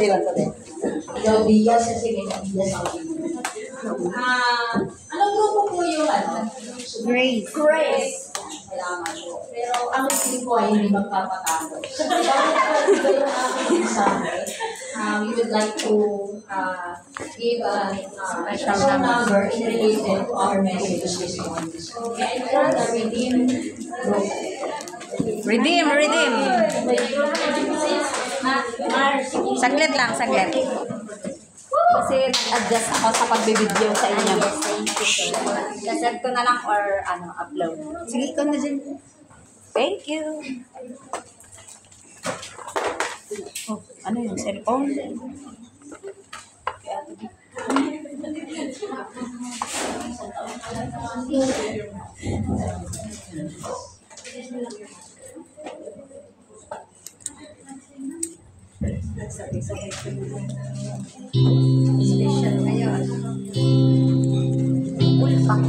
lang ko din. Ikaw, Bias, kasi may Bias ako. Anong grupo po yung Grace. Grace. Salamat po. Pero ang feeling ko ay hindi magpapatalo. So, dahil ito yung aking example, we would like to give a special number in relation to our message this morning. So, I call the Redeem Group. Redeem. Saglit lang, saglit. Kasi nag-adjust ako sa pagbibideo sa inyo. Kaset ko na lang or upload. Sige, ikaw na dyan. Thank you. Oh, ano yung cellphone? Special ngayon. Ulpak.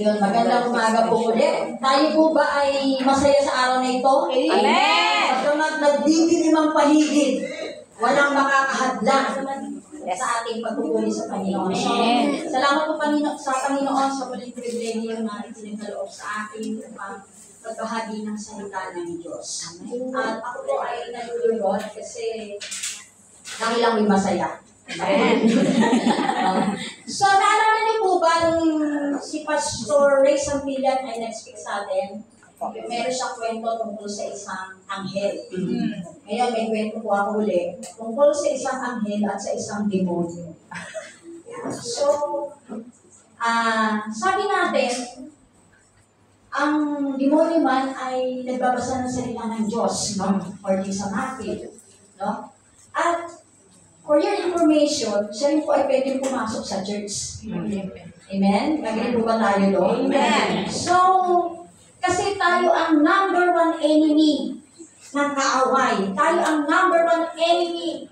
Yun, magandang umaga po ulit. Tayo po ba ay masaya sa araw na ito? Amen! Pagkamat nagdidilim ang paligid, walang makakahadlang sa ating pagpupuli sa Panginoon. So, salamat po sa Panginoon sa muling pribilehiyo na itinagkaloob sa akin upang pagbahagi ng salita ng Diyos. At ako po ay nalululod kasi dahil ako'y masaya. So, naalala niyo po ba nung si Pastor Ray Sampilan ay nag-speak sa atin? Meron siyang kwento tungkol sa isang anghel. Ngayon, may kwento po ako ulit tungkol sa isang anghel at sa isang demonyo. So, sabi natin, ang demonyo man ay nagbabasa ng salita ng Diyos, no? According sa Matthew, no? At for your information, siya rin po ay pwedeng pumasok sa church. Amen? Agree po ba tayo doon? Amen. So, kasi tayo ang number one enemy ng kaaway. Tayo ang number one enemy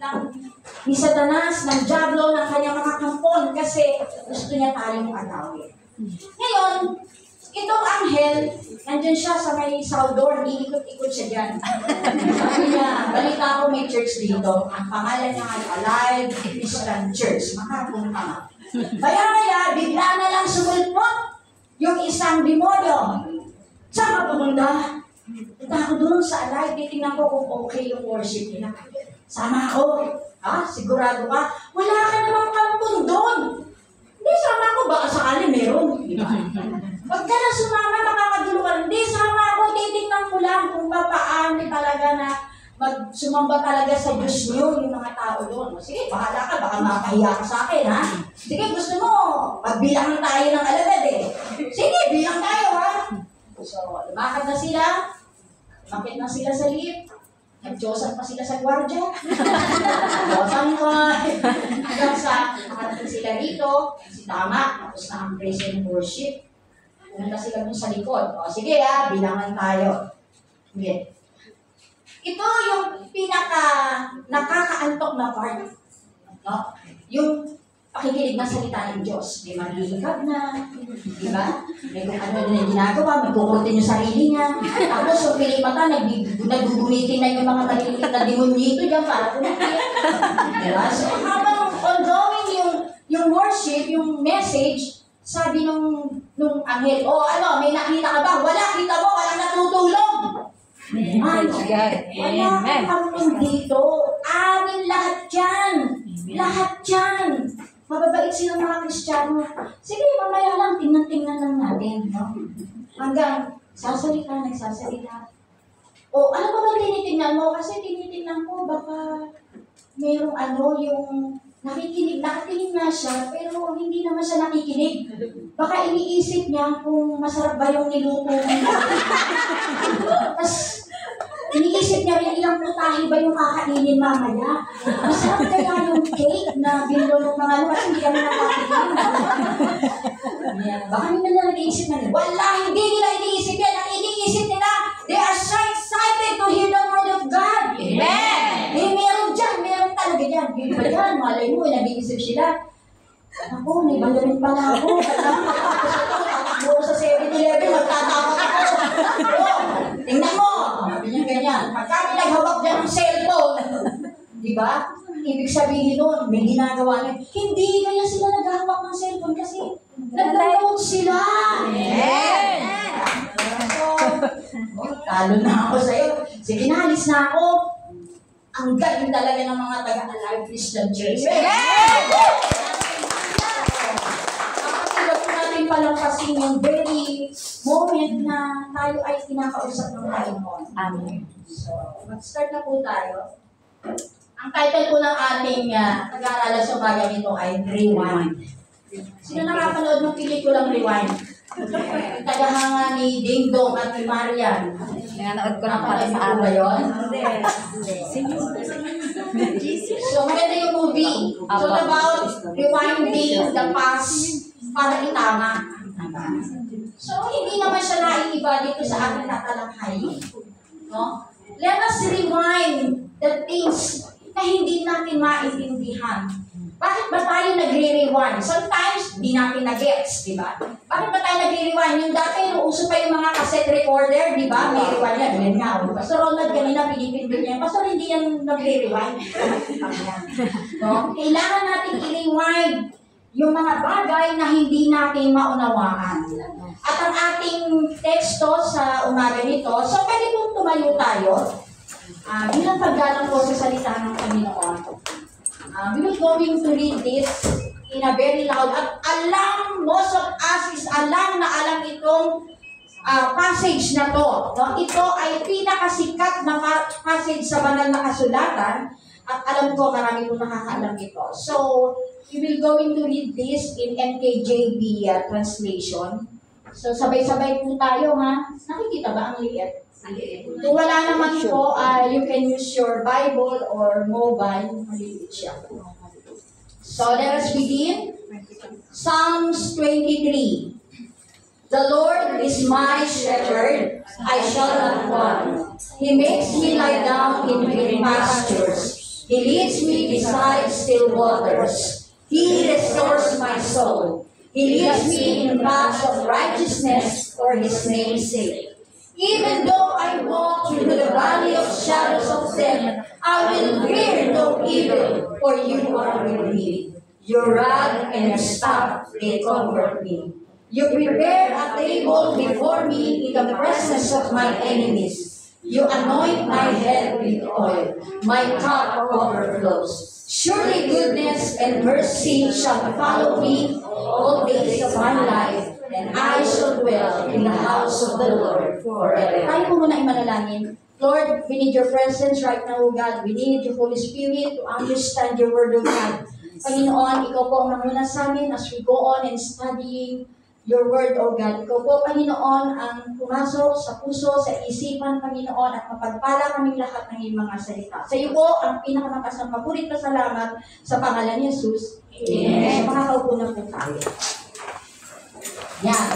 ni Satanas, ng Diablo, ng kanyang mga kampon kasi gusto niya tayong agawin. Ngayon, itong anghel, nandyan siya sa may Salvador, iikot-ikot siya dyan. Sabi niya, balita ko may church dito. Ang pangalan niya ay Alive Christian Church. Makapunta nga. Kaya, bigla na lang sumulpot yung isang demonyo. Saan ka pumunta? Punta ako doon sa Alive, titingnan ko kung okay yung worship nila. Sama ako. Sigurado ka? Wala ka namang kampon doon. Hindi, sama ako. Baka sakali meron. Diba? Huwag ka na sumama, makakagulo ka. Hindi, sama ako. Titingnan ko lang kung paano talaga na sumamba talaga sa Diyos niyo yung mga tao doon. Sige, bahala ka. Baka makahiya ka sa akin, ha? Sige, gusto mo. Pagbilang tayo ng alagad, eh. Sige, bilang tayo, ha? So, lumakad na sila. Lumakit na sila sa lift. Nag-Diyosan pa sila sa gwardya. Diyosan pa. Hanggang sa nakarating sila dito. Si Tama. Tapos na ang praise and worship. Pumunta sila dun sa likod. O, sige bilangan tayo. Sige. Ito yung nakakaantok na part. No? Yung pakikinig na salita ng Diyos. May maghihikab na. Di ba? May kung ano na ginagawa. May kukuntin yung sarili niya. Tapos yung piling mata, nagugunitin na yung mga maliliit na demonyito dyan para kumitin. Di ba? So habang ongoing yung worship, yung message, sabi nung anghel, may nakita ka ba? Wala, kita mo, walang natutulog. Wala kang dito. Amin lahat yan. Lahat yan. Mababait silang mga Kristiyano. Sige, mamaya lang, tingnan-tingnan lang natin. No? Hanggang nagsasalita. Ano ba bang tinitingnan mo? Kasi tinitingnan ko, baka merong yung nakatingin nga siya, pero hindi naman siya nakikinig. Baka iniisip niya kung masarap ba yung niluto niya. Tapos, iniisip niya rin ilang putahe ba yung kakainin mamaya. Masarap kaya yung cake na binilo ng mga kasi hindi kami nakakainin. Baka hindi na nag-iisip na nila. Wala, hindi nila iniisip yan. Ang iniisip nila, they are so excited to hear the word of God. Amen! Meron talaga dyan. Bibig yan, malay mo, nag-iisip sila. Ako, may balarin pala ako. Takbo sa 7-Eleven, magtatapos ako. Tingnan mo. Sabi niya ganyan. Pagka naghawak dyan ng cellphone, di ba? Ibig sabihin nun, may ginagawa niya. Hindi kaya sila naghahawak ng cellphone kasi nag-download sila. Amen! Talo na ako sa'yo. Sige na, alis na ako. Ang galing talaga ng mga taga-Alive Christian Church. Amen! Kapag po natin palampasin yung very moment na tayo ay kinakausap ng Panginoon. Amen. So, mag-start na po tayo. Ang title po ng ating pag-aaralan sa umaga nito ay Rewind. Sino nakapanood ng pelikulang Rewind? Yung tagahanga ni Ding Dong at ni Marian. Nanood ko na pala sa ano ba yun? Hindi. So, maganda yung movie. So, about rewinding the past para itama. So, hindi naman siya naiiba dito sa ating tatalakay. No? Let us rewind the things na hindi natin maintindihan. Bakit ba tayo nagre-rewind? Sometimes, di natin na-gets, di ba? Bakit ba tayo nagre-rewind? Yung dati, nung uso pa yung mga cassette recorder, di ba? May rewind yan. Ganyan nga. Pastor Ronald, kanina, pinipindot niya. Pastor, hindi yan nagre-rewind. No? Kailangan natin i-rewind yung mga bagay na hindi natin maunawaan. At ang ating teksto sa umaga nito, so pwede pong tumayo tayo. Bilang paggalang po sa salita ng Panginoon. We will going to read this in a very loud. At alam, most of us is alam na alam itong passage na to. No? Ito ay pinakasikat na passage sa banal na kasulatan at alam ko marami po nakakaalam ito. So, we will going to read this in NKJV translation. So, sabay-sabay po tayo ha. Nakikita ba ang liit? Kung wala naman po, you can use your Bible or mobile. Maliit siya. So, let us begin. Psalms 23. The Lord is my shepherd, I shall not want. He makes me lie down in green pastures. He leads me beside still waters. He restores my soul. He leads me in paths of righteousness for His name's sake. Even though I walk through the valley of shadows of death, I will fear no evil, for you are with me. Your rod and your staff, they comfort me. You prepare a table before me in the presence of my enemies. You anoint my head with oil. My cup overflows. Surely goodness and mercy shall follow me all days of my life, and I shall dwell in the house of the Lord forever. Tayo po muna ay manalangin. Lord, we need your presence right now, O God. We need your Holy Spirit to understand your word, O God. Panginoon, ikaw po ang manguna sa amin as we go on and studying your word, O God. Ikaw po, Panginoon, ang pumasok sa puso, sa isipan, Panginoon, at mapagpala kaming lahat ng iyong mga salita. Sa iyo po, ang pinakamataas ng paborit na salamat sa pangalan ni Jesus. Amen. Makakaupo na po tayo. Yan.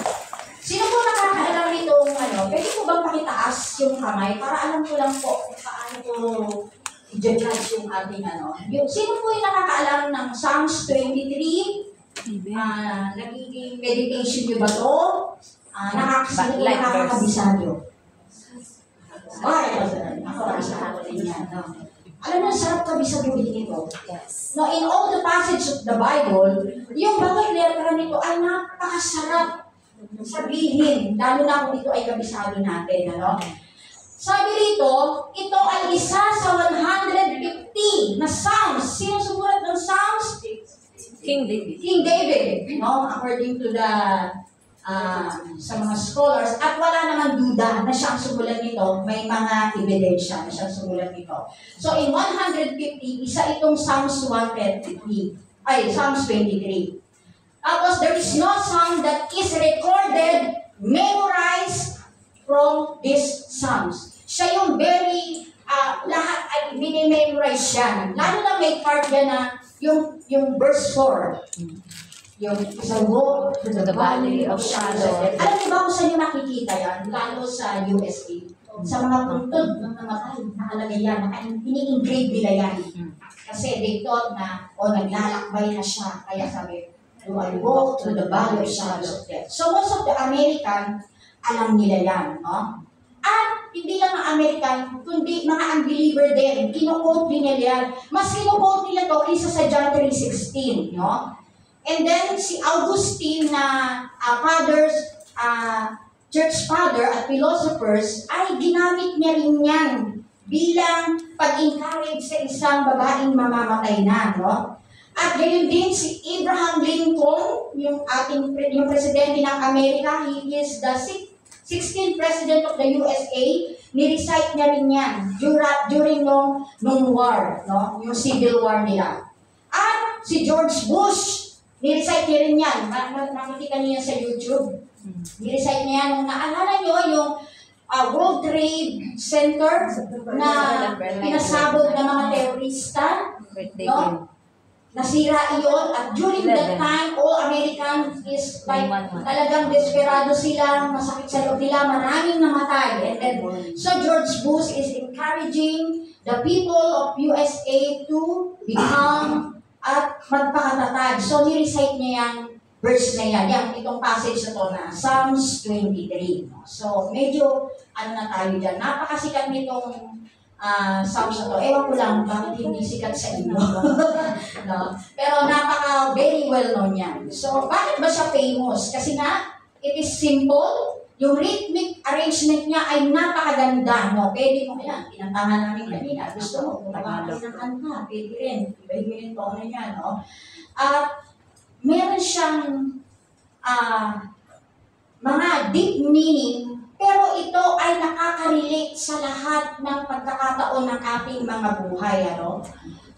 Sino po nakakaalam nitong, pwede po bang pakitaas yung kamay para alam ko lang po kung paano po i-judge yung ating sino po yung nakakaalam ng Psalms 23? Nagiging meditation nyo ba ito? Nakakabisa nyo? Ako kabisado din yan. Alam mo, sarap kabisaduhin ito. Yes. No, in all the passage of the Bible, yung bawat letra nito ay napakasarap sabihin, lalo na kung ito ay kabisado natin. Sabi rito, ito ay isa sa 150 na Psalms. Sino sumulat ng Psalms? King David. King David, according to the sa mga scholars, at wala naman duda na siyang sumulat nito, may mga ebidensya na siyang sumulat nito. So in 150, isa itong Psalms 123, Psalms 23. Tapos there is no psalm that is recorded, memorized from these Psalms. Siya yung very, lahat ay minimemorize siya. Lalo na may part yan na yung verse 4. Yung isa walk to the valley of shadow. Alam niyo ba kung saan yung makikita yan? Lalo sa USA. Sa mga puntod ng namatay, nakalagay yan. Ini-engrave nila yan. Kasi they thought na, naglalakbay na siya. Kaya sabi, do I walk through the valley of shadows of death? So most of the American, alam nila yan. No? At hindi lang ang American, kundi mga unbeliever din. Kino-quote din nila yan. Mas kino-quote nila to kaysa sa John 3:16. No? And then si Augustine na church father at philosophers ay ginamit niya rin yan bilang pag-encourage sa isang babaeng mamamatay na. No? At gayon din si Abraham Lincoln, yung presidente ng Amerika, he is the 16th president of the USA, ni-recite niya rin yan during nung war, no? Yung civil war nila. At si George Bush, ni-recite niya rin yan. Makikita niyo yan sa YouTube. Ni-recite niya yan. Nung naalala niyo yung World Trade Center na pinasabog ng mga terorista, no? Nasira iyon, at during that time, all Americans is like, talagang desperado sila, masakit sa loob nila, maraming namatay. And then, so George Bush is encouraging the people of USA to become at magpakatatag. So, ni-recite niya yung verse na yan, itong passage na to na Psalms 23. So, medyo, na tayo dyan, napakasikat nitong Psalms na to. Ewan ko lang, bakit hindi sikat sa inyo. No? Pero very well known yan. So, bakit ba siya famous? Kasi nga, it is simple. Yung rhythmic arrangement niya ay napakaganda. No? Pwede mo, pinantahan namin kanina. Gusto mo, kung nakakita ng kanta, pwede rin. Iba-iba yung tono niya. No? Meron siyang mga deep meaning, pero ito ay nakaka-relate sa lahat ng pagkakataon ng ating mga buhay. Ano?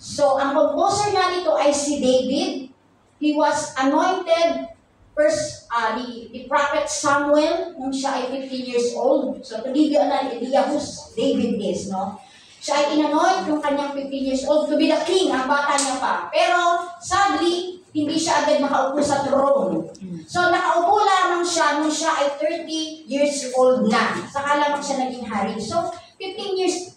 So, ang composer nga nito ay si David. He was anointed first, the prophet Samuel, nung siya ay 15 years old. So, to give you an idea who David is, no? Siya ay inanoint yung kanyang 15 years old to be the king, ang bata niya pa. Pero, sadly, hindi siya agad nakaupo sa throne. So, nakaupo lamang siya nung siya ay 30 years old na. Saka lamang siya naging hari. So, 15 years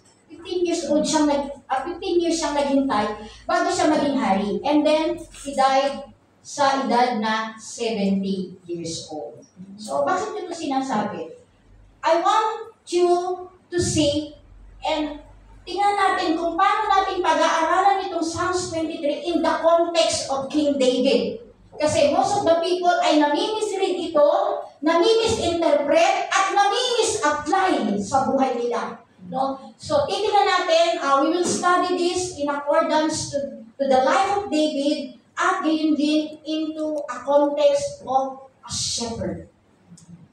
old siyang 15 years siyang naghintay bago siya maging hari. And then, he died sa edad na 70 years old. So, bakit ito sinasabi? I want you to see and tingnan natin kung paano natin pag-aaralan itong Psalms 23 in the context of King David. Kasi most of the people ay nami-misread ito, nami-misinterpret, at nami-misapply sa buhay nila. No? So, titingnan natin, we will study this in accordance to the life of David at gayon din into a context of a shepherd.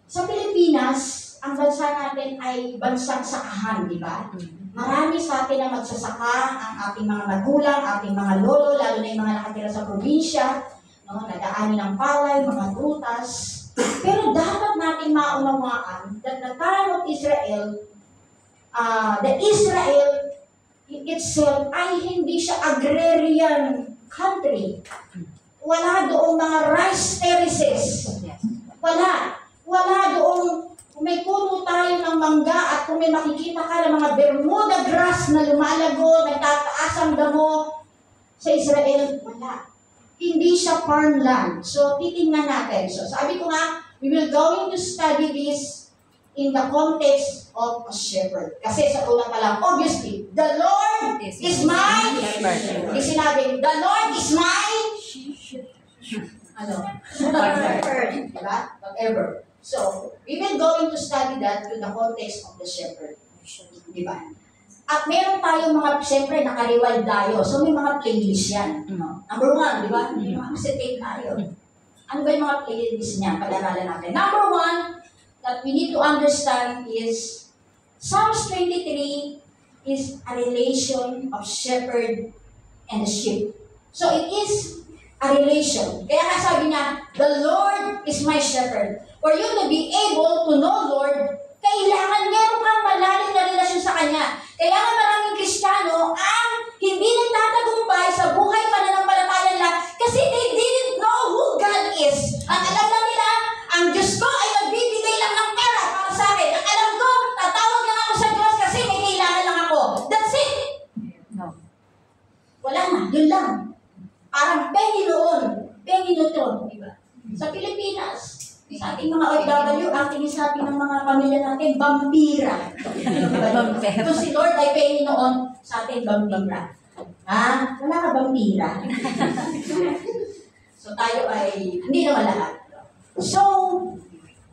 Sa Pilipinas, ang bansa natin ay bansang sakahan, di ba? Marami sa atin ang magsasaka, ang ating mga magulang, ating mga lolo, lalo na yung mga nakatira sa probinsya, no? Nag-aani ng palay, mga prutas. Pero dapat natin maunawaan that the time of Israel, the Israel itself ay hindi siya agrarian country. Wala doong mga rice terraces. Wala doong kung may puno tayo ng mangga at kung may makikita ka ng mga Bermuda grass na lumalago, nagtataas ang damo sa Israel, wala. Hindi siya farmland. So, titingnan natin. So, sabi ko nga, we will going to study this in the context of a shepherd. Kasi sa una pa lang, obviously, the Lord is my shepherd. Sinabi, the Lord is my shepherd. Diba? Whatever. So, we will going to study that to the context of the shepherd. Diba? At meron tayong mga, siyempre, nakariwal tayo. So, may mga playlist yan. Number 1, di ba? Mag-tape tayo. Ano ba yung mga playlist niya? Pag-aralan natin. Number 1, that we need to understand is Psalms 23 is a relation of shepherd and the sheep. So, it is a relation. Kaya nga sabi niya, the Lord is my shepherd. For you to be able to know Lord, kailangan meron kang malalim na relasyon sa Kanya. Kaya nga maraming Kristiyano ang hindi nagtatagumpay sa buhay pananampalataya nila kasi they didn't know who God is. Ang alam lang nila, ang Diyos ko ay nagbibigay lang ng pera para sa akin. Ang alam ko, tatawag lang ako sa Diyos kasi may kailangan lang ako. That's it. No. Wala na, yun lang. Parang pengi noon, pengi noon, di ba? Sa Pilipinas, sa ating mga OFW, ang tinisabi ng mga pamilya natin, vampira. Kung si Lord ay pengi noon, sa atin, vampira. Ha? Wala ka vampira. So tayo ay, hindi naman lahat. So,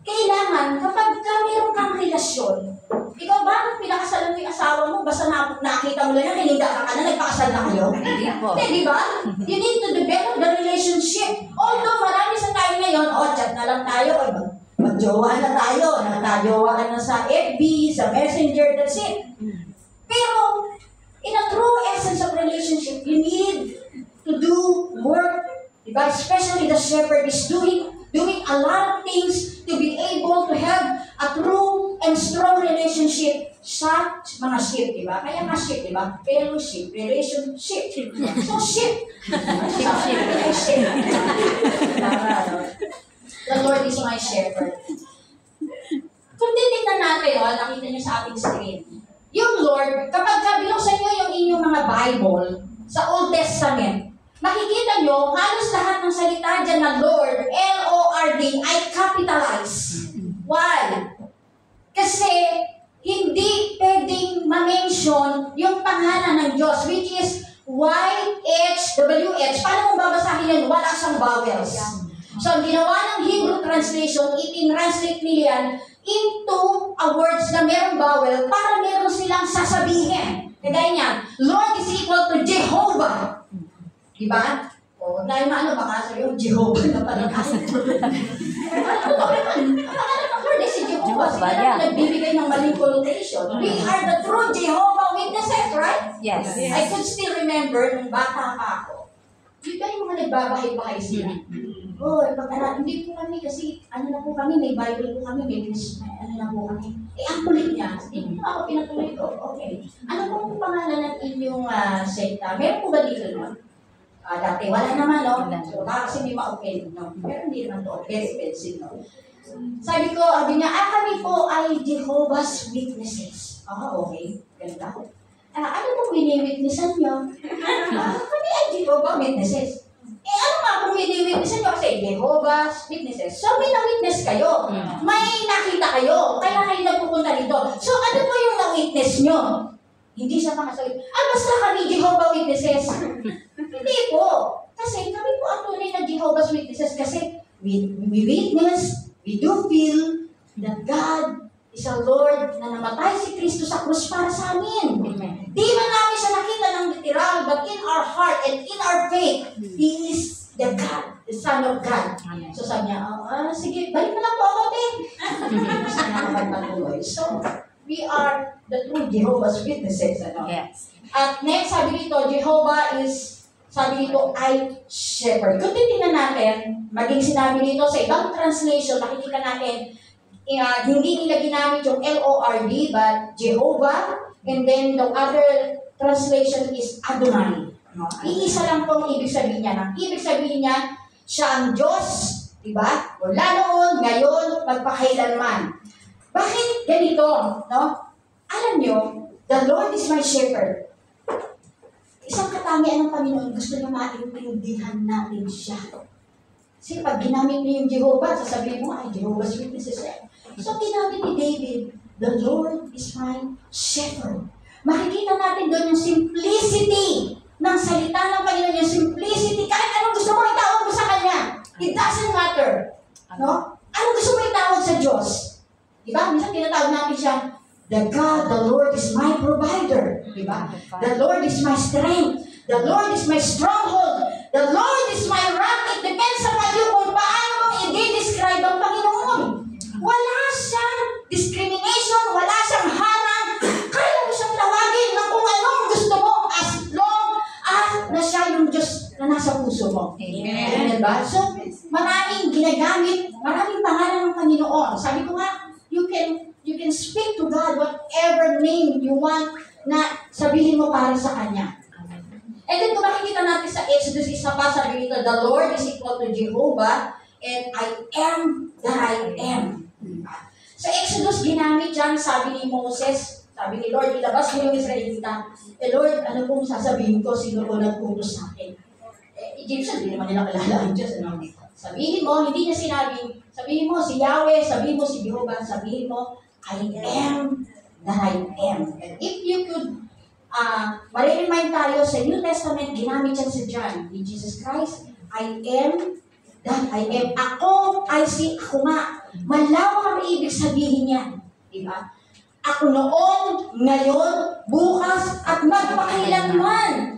kailangan, kapag meron kang relasyon, ikaw ba, nung pinakasalan mo yung asawa mo, basta nakita mo lang yan, hininda ka na, nagpakasal na kayo? Hindi, di ba? You need to develop the relationship. Although marami sa tayo ngayon, chat na lang tayo, o mag-jowa na tayo, nagtajowa na sa FB, sa Messenger, that's it. Pero, in a true essence of relationship, you need to do work, diba? Especially the shepherd is doing a lot of things to be able to have a true and strong relationship sa mga sheep, di ba? Kaya nga sheep, di ba? Fellowship, relationship. So, sheep. Sheep. The Lord is my shepherd. Kung titignan natin, nakita niyo sa ating screen, yung Lord, kapag binuksan niyo yung inyong mga Bible sa Old Testament, makikita nyo, halos lahat ng salita dyan na Lord, L-O-R-D, ay capitalized. Why? Kasi hindi pwedeng ma-mention yung pangalan ng Diyos, which is Y-H-W-H. Paano mo babasahin yun? Wala siyang vowels. So, ang ginawa ng Hebrew translation, itin-translate nila yan into a words na merong vowel para meron silang sasabihin. Kagaya niyan, Lord is equal to Jehovah. Diba? O, dahil baka sa'yo, Jehovah na pala. Ang pangalan ng Lord is Jehovah, Hindi yeah. na nagbibigay ng maling connotation. We are the true Jehovah Witnesses, right? Yes. I could still remember nung bata pa ako. Yung ba yung mga nagbabahay-bahay sila? Oh, hindi po kami kasi ano na po kami, may Bible po kami, may ano na po kami. Eh, ang kulit niya, hindi po ako pinatuloy ko. Okay. Ano pong pangalan ng inyong sekta? Meron po ba dito nun? Dati, wala naman, no? So, baka kasi may ma-open, no? Pero hindi naman to, very expensive, no? Sabi niya, kami po ay Jehovah's Witnesses. Okay. Ganda. Ano pong wini-witnessan niyo? Kami ay Jehovah's Witnesses. Ano nga kung wini-witnessan niyo? Kasi Jehovah's Witnesses. So, may na-witness kayo. May nakita kayo. Kaya kayo nagpupunta dito. So, ano po yung na-witness niyo? Hindi siya makasagot. Basta kami Jehovah's Witnesses. Hindi po. Kasi kami po ang tunay na Jehovah's Witnesses kasi we witness, we do feel that God is a Lord na namatay si Kristo sa krus para sa amin. Di man namin siya nakita ng literal, but in our heart and in our faith, He is the God, the Son of God. So sabi niya, sige, balik na lang po ako din. Gusto niya magpatuloy. So, we are the true Jehovah's Witnesses. Ano? Yes. At next, sabi dito, Jehovah is, sabi dito, I shepherd. Kung titingnan natin, maging sinabi dito sa ibang translation, makikita natin, hindi nila ginamit yung Lord, but Jehovah, and then the other translation is Adonai. No? Iisa lang po ang ibig sabihin niya. Ang ibig sabihin niya, siya ang Diyos, diba? Mula noon, ngayon, magpakailanman. Bakit ganito? No? Alam nyo, the Lord is my shepherd. Isang katangian ng Panginoon, gusto niya maintindihan natin siya. Kasi pag ginamit niyo yung Jehovah, sasabihin mo, ay, Jehovah's Witnesses. So, ginamit ni David, the Lord is my shepherd. Makikita natin doon yung simplicity ng salita ng Panginoon, yung simplicity. Kahit anong gusto mo itawag mo sa Kanya, it doesn't matter. No? Anong gusto mo itawag sa Diyos? Diba? Minsan tinatawag natin siya, the God, the Lord is my provider. Diba? The Lord is my strength. The Lord is my stronghold. The Lord is my rock. It depends sa iyo kung paano mo i-describe ang Panginoon. Wala siyang discrimination, wala siyang harang. Kaya mo siyang tawagin na kung anong gusto mo as long as na siya yung Diyos na nasa puso mo. Amen. Diba? So, maraming ginagamit, maraming pangalan ng Panginoon. Sabi ko nga, you can speak to God whatever name you want na sabihin mo para sa Kanya. And then kung makikita natin sa Exodus, isa pa sabi nito, the Lord is equal to Jehovah, and I am that I am. Sa Exodus, ginamit dyan, sabi ni Moses, sabi ni Lord, ilabas mo yung Israelita. Lord, ano kung sasabihin ko, sino ko nagputos sa akin? Egyptian, hindi naman nila kalala ang Diyos. Ano? Sabihin mo, hindi niya sinabi, sabihin mo si Yahweh, sabihin mo si Jehovah, sabihin mo, I am that I am. And if you could, mariremind tayo sa New Testament, ginamit yan sa John, ni Jesus Christ, I am that I am. Ako, I see, ako nga. Malawak ang ibig sabihin niya. Diba? Ako noon, ngayon, bukas, at magpakailanman.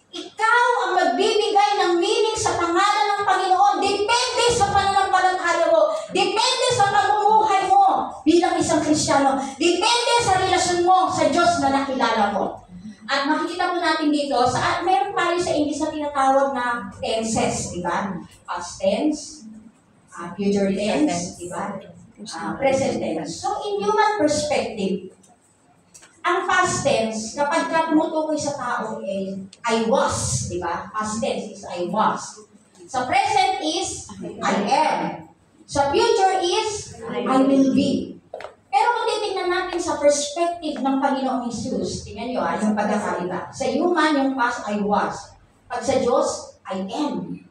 Ikaw ang magbibigay ng meaning sa pangalan ng Panginoon. Depende sa pananampalataya mo. Depende sa pamumuhay mo bilang isang Kristiyano. Depende sa relasyon mo sa Diyos na nakilala mo. At makikita po natin dito, meron tayo sa English na tinatawag na tenses, di ba? Past tense, future tense, di ba? Present tense. So, in human perspective, ang past tense, kapag tumutukoy sa tao, I was, di ba? Past tense is I was. Sa present is I am. Sa future is I will be. Pero kung titignan natin sa perspective ng Panginoong Jesus, tingnan nyo yung pagkakaiba. Sa human, yung past, I was. Pag sa Diyos, I am.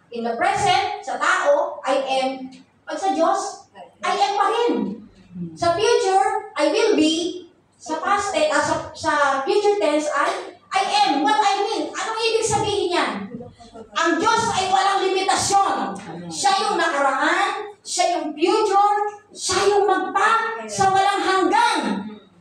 In the present, sa tao, I am. Pag sa Diyos, I am pa rin. Sa future, I will be. Sa past tense, sa future tense, I am. What I mean? Anong ibig sabihin yan? Ang Diyos ay walang limitasyon. Siya yung nakaraan, siya yung future, siya yung magpa sa walang hanggan.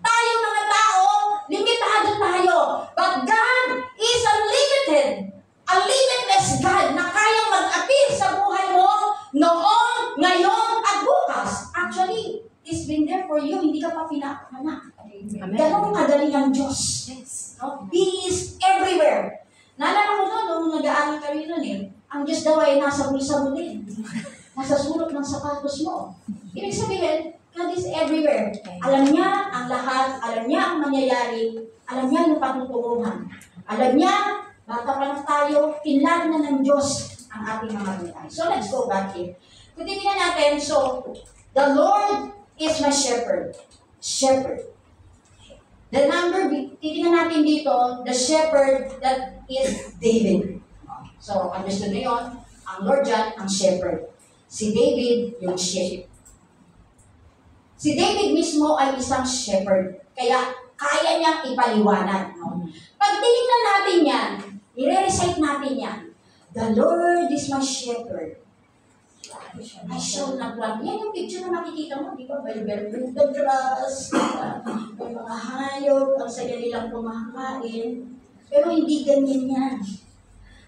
Tayo mga tao, limitado tayo. But God is unlimited. A limitless God na kayang mag-appear sa buhay mo noon, ngayon, at bukas. Actually, is been there for you. Hindi ka pa pinakanak. Amen. Ganun kagaling ang Diyos. No? He is everywhere. Naalala ko noon, nung nag-aaral kami noon ang Diyos daw ay nasa bulsa mo din. Nasa sulot ng sapatos mo. Ibig sabihin, God is everywhere. Alam niya ang lahat, alam niya ang mangyayari, alam niya yung patutunguhan. Alam niya, bata pa lang tayo, kinlad na ng Diyos ang ating mga buhay. So let's go back here. Kung tingnan natin, so, the Lord is my shepherd. Shepherd. The number, titingnan natin dito, the shepherd that is David. So, understood na yun, ang Lord dyan, ang shepherd. Si David, yung sheep. Si David mismo ay isang shepherd. Kaya, kaya niyang ipaliwanag. No? Pag tinignan natin yan, i-recite natin yan, the Lord is my shepherd. I shall not want. Yan yung picture na makikita mo, di ba? May velvet the grass, may mga hayop, ang saya nilang kumakain. Pero hindi ganyan yan.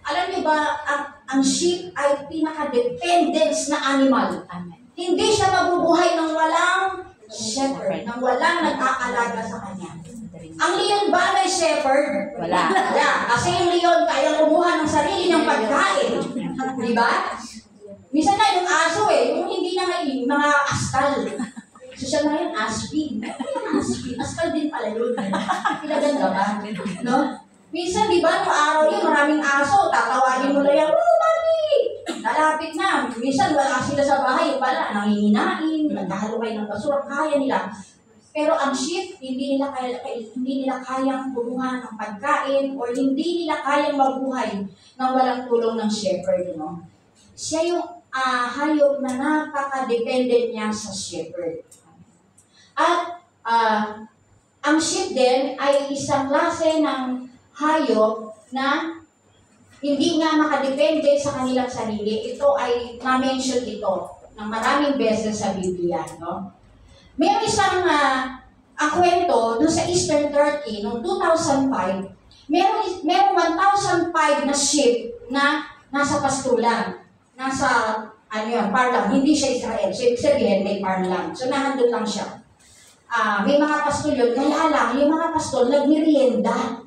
Alam niyo ba, ang sheep ay pinaka-dependence na animal. Amen. Hindi siya mabubuhay ng walang shepherd, ng walang nag-aalaga sa kanya. Ang leon ba may shepherd? Wala. Wala. Kasi yung leon kaya kumuha ng sarili niyang pagkain. Di ba? Minsan na yung aso yung hindi na ngayon, mga askal. So siya na yun, aspin. Ano yung aspin? Askal din pala yun. Pinaganda ba? No? Minsan, di ba, noong araw yun, maraming aso, tatawagin mo lang yan, oh, mami! Lalapit na. Minsan, wala sila sa bahay, yung pala, nanginginain, nagkahalukay ng basura, kaya nila. Pero ang sheep, hindi nila kayang kumuha ng pagkain or hindi nila kayang mabuhay nang walang tulong ng shepherd. No? Siya yung hayop na napaka-dependent niya sa shepherd. At ang sheep din ay isang klase ng hayop na hindi nga makadepende sa kanilang sarili. Ito ay na-mention ito ng maraming beses sa Biblia. No? May isang kwento doon sa Eastern Turkey noong 2005. Merong 1,005 na sheep na nasa pastulan. Nasa, farm lang. Hindi siya Israel. So, ibig sabihin, may farm lang. So, nahandun lang siya. May mga pastol yun. Kaya lang, yung mga pastol, nagmerienda.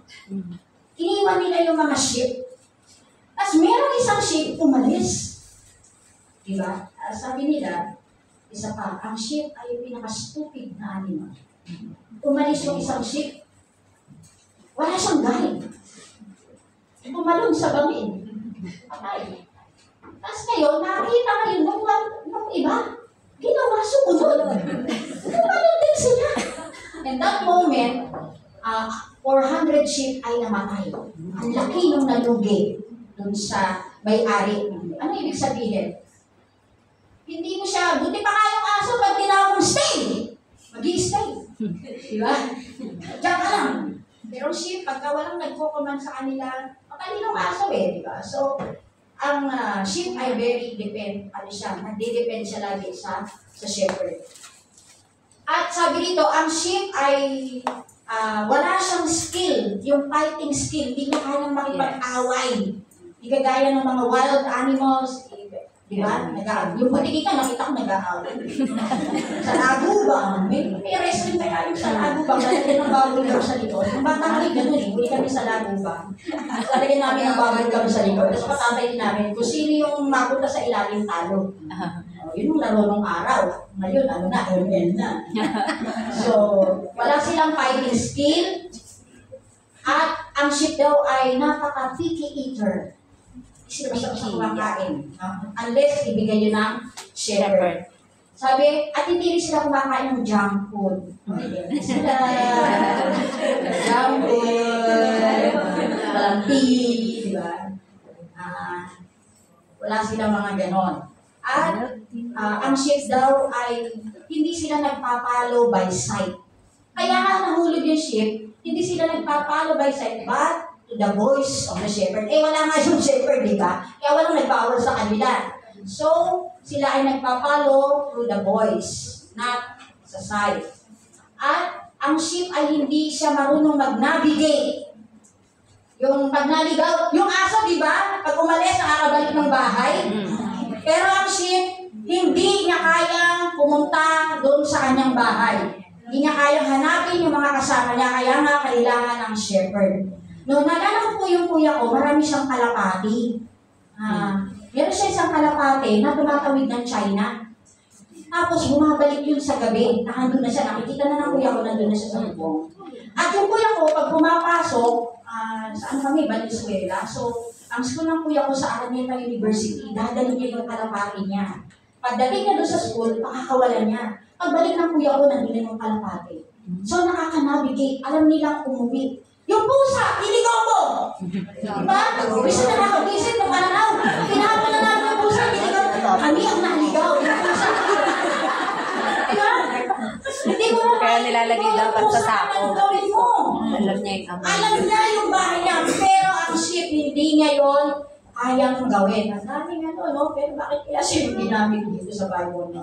Iniwan nila yung mga sheep. Tapos, merong isang sheep umalis. Diba? Sabi nila, isa pa, ang sheep ay pinaka-stupid na animal. Umalis yung isang sheep. Wala siyang guide. Tumalon sa bangin. Patay. Tapos ngayon, nakita ngayon nung iba, ginawa sumunod. Tumalon din sila. In that moment, 400 sheep ay namatay. Ang laki nung nalugi dun sa may-ari. Ano ibig sabihin? Hindi mo siya, buti pa nga yung aso pag tinawag mo, stay! Mag-i-stay. Diba? Diyan ka lang. Pero sheep, pagka walang nagko-command sa kanila, matalinong aso diba? So, ang sheep ay very nagde-depend siya lagi sa shepherd. At sabi dito, ang sheep ay wala siyang skill, yung fighting skill, hindi niya kayang makipag-away. Hindi kagaya ng mga wild animals, di ba? Yung patiki ka, nakita ko nag-aaway. Sa lagubang, may wrestling tayo sa lagubang, lalagyan ng bubble gum sa likod. Yung bata kami ganun huli kami sa lagubang. Lalagyan namin ng bubble gum sa likod, tapos patatay din namin kung sino yung mapunta sa ilalim talo. Yun yung laro nung araw. Ngayon, ML na. So, wala silang fighting skill. At ang sheep daw ay napaka-picky eater. Sila sa kumakain. Unless ibigay yun ng shepherd. Sabi, at hindi rin sila kumakain ng junk food. Sila, junk food, walang tea, di ba? Wala silang mga ganon. At ang sheep daw ay hindi sila nagpapalo by sight. Kaya nga nahulog yung sheep, hindi sila nagpapalo by sight, but to the voice of the shepherd. Wala nga yung shepherd, di ba? Kaya walang nagbawal sa kanila. So, sila ay nagpapalo through the voice, not sa sight. At ang sheep ay hindi siya marunong mag-navigate. Yung pag naligaw, yung aso, di ba? Pag umalis, nakakabalik ng bahay. Pero ang sheep, Hindi niya kayang pumunta doon sa kanyang bahay. Hindi niya kayang hanapin yung mga kasama niya, kaya nga kailangan ng shepherd. No, naalala ko po yung kuya ko, marami siyang kalapati. Meron siya isang kalapati na tumatawid ng China. Tapos bumabalik yun sa gabi, nandun na siya, nakikita na ng kuya ko, nandun na siya sa bubong. At yung kuya ko, pag pumapasok, saan kami, Valenzuela, so ang school ng kuya ko sa Araneta University, dadalhin niya yung kalapati niya. Pagdating niya doon sa school, pakakawalan niya. Pagbalik ng kuya ko, nandun na yung kalapati. So nakaka-navigate, alam nilang umuwi. Yung pusa, iligaw mo! Diba? Bisa na nakag-isip ng araw. Kinahapon na namin yung pusa, iligaw. Kami ang naligaw. Yung pusa. Diba? Hindi mo na Kaya nilalagay dapat sa sako. gawin mo. Alam niya yung amoy. Alam niya yung bahay niya, pero ang sheep, hindi niya yun kayang gawin. Ang daming no? Pero bakit kaya sheep ginamit dito sa Bible no?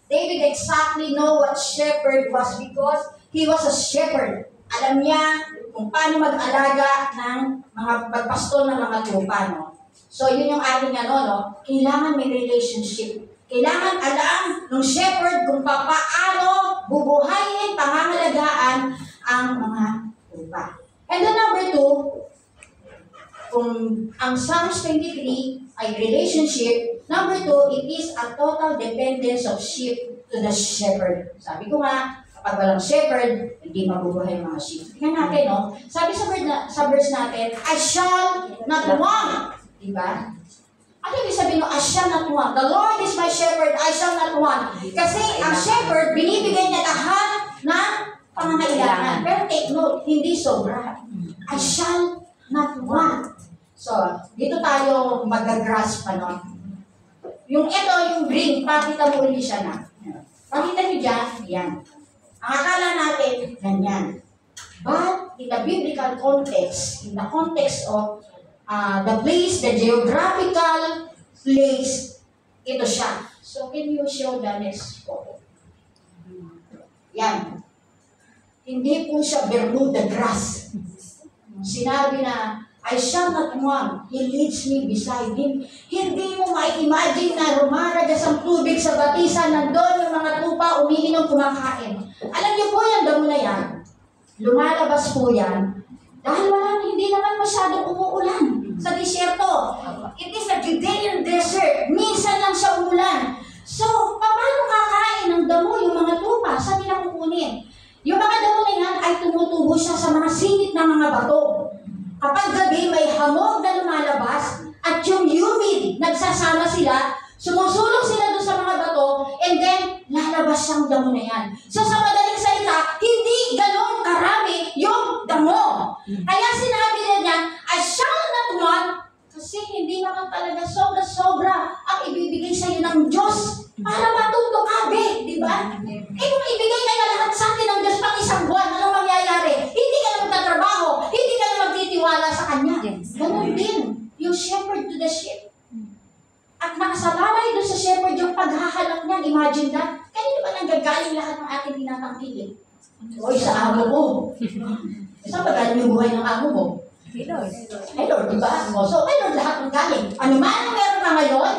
David exactly know what shepherd was because he was a shepherd. Alam niya kung paano mag-alaga ng mga pagpasto ng mga tupa, no? So, yun yung ating no? Kailangan may relationship. Kailangan alam ng shepherd kung paano bubuhayin, pangangalagaan ang mga tupa. And then number 2, kung ang Psalms 23 ay relationship, number 2, it is a total dependence of sheep to the shepherd. Sabi ko nga, kapag walang shepherd, hindi mabubuhay ang mga sheep. Tingnan natin, no? Sabi sa verse natin, I shall not want. Diba? Ano ibig sabihin no? I shall not want. The Lord is my shepherd, I shall not want. Kasi ang shepherd, binibigay niya lahat ng pangangailangan. Pero take note, hindi sobra. I shall not want. So, dito tayo mag-grasp, ano? Yung ito, yung green, pakita mo ulit siya na. Pakita nyo dyan, yan. Ang akala natin, ganyan. But, in the biblical context, in the context of the place, the geographical place, ito siya. So, can you show the next photo? Yan. Hindi po siya Bermuda grass. Sinabi na, I shall not want, He leads me beside Him. Hindi mo ma-imagine na rumaragas ang tubig sa batisan, nandun yung mga tupa, umiinom, kumakain. Alam niyo po yung damo na yan, lumalabas po yan, dahil hindi naman masyadong umuulan sa disyerto. It is a Judean desert. Minsan lang siya umulan. So, paano kakain ng damo yung mga tupa? Saan nila kukunin? Yung mga damo na yan ay tumutubo siya sa mga singit ng mga bato. Kapag gabi, may hamog na lumalabas at yung humid, nagsasama sila, sumusulong sila doon sa mga bato, and then lalabas siyang damo na yan. So sa madaling salita, hindi ganon karami yung damo. Kaya sinabi niya, I shall not want, kasi hindi naman talaga sobra-sobra ang ibibigay sa iyo ng Diyos para matuto ka, di ba? Eh kung ibigay kaya lahat sa atin ng Diyos pang isang buwan, anong mangyayari? Hindi ka na magtatrabaho, hindi ka na magtitiwala sa Kanya. Ganon din, yung shepherd to the sheep. At nakasalalay doon sa shepherd yung paghahalak niyan, imagine that. Kanino ba nanggagaling lahat ng ating tinatangkilik? Oy, sa amo ko. Saan ba galing yung buhay ng amo mo? Hey Lord, di ba? So, kay Lord lahat ng galing. Ano man ang meron ka ngayon,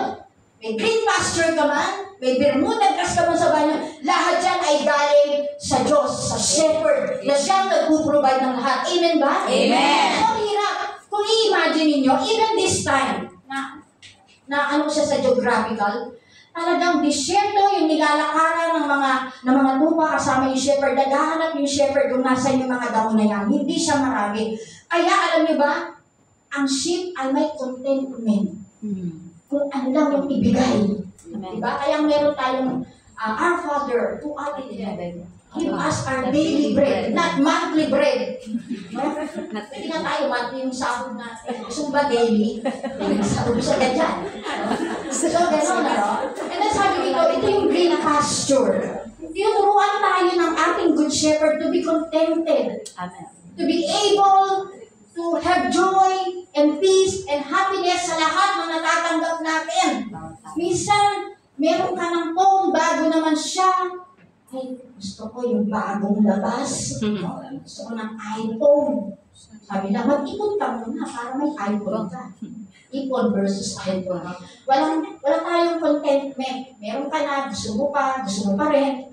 may green pasture ka man, may Bermuda grass ka man sa banyo, lahat yan ay galing sa Diyos, sa shepherd, na siyang nagpuprovide ng lahat. Amen ba? Amen! Ang hirap. Kung i-imagine ninyo, even this time, na ano siya sa geographical, talagang disyerto yung nilalakaran ng mga tupa kasama yung shepherd. Naghahanap yung shepherd kung nasa yung mga damo na yan. Hindi siya marami. Kaya alam niyo ba, ang sheep ay may contentment. Kung ano lang yung ibigay. Diba? Kaya meron tayong our Father who art in heaven, give us our daily bread, not monthly bread. Hindi na tayo monthly yung sahod natin. Gusto ba daily? Sahod sa ganyan. So, gano'n na, no? And then sabi dito, ito yung green pasture. Tinuturuan tayo ng ating good shepherd to be contented. Amen. To be able to have joy and peace and happiness sa lahat ng natatanggap natin. Minsan, meron ka ng phone, bago naman siya, ay, gusto ko yung bagong labas. Gusto ko ng iPhone. Sabi na, mag-ipon ka muna para may iPhone ka. Ipon versus iPhone. Wala tayong contentment. Meron ka na, gusto mo pa rin.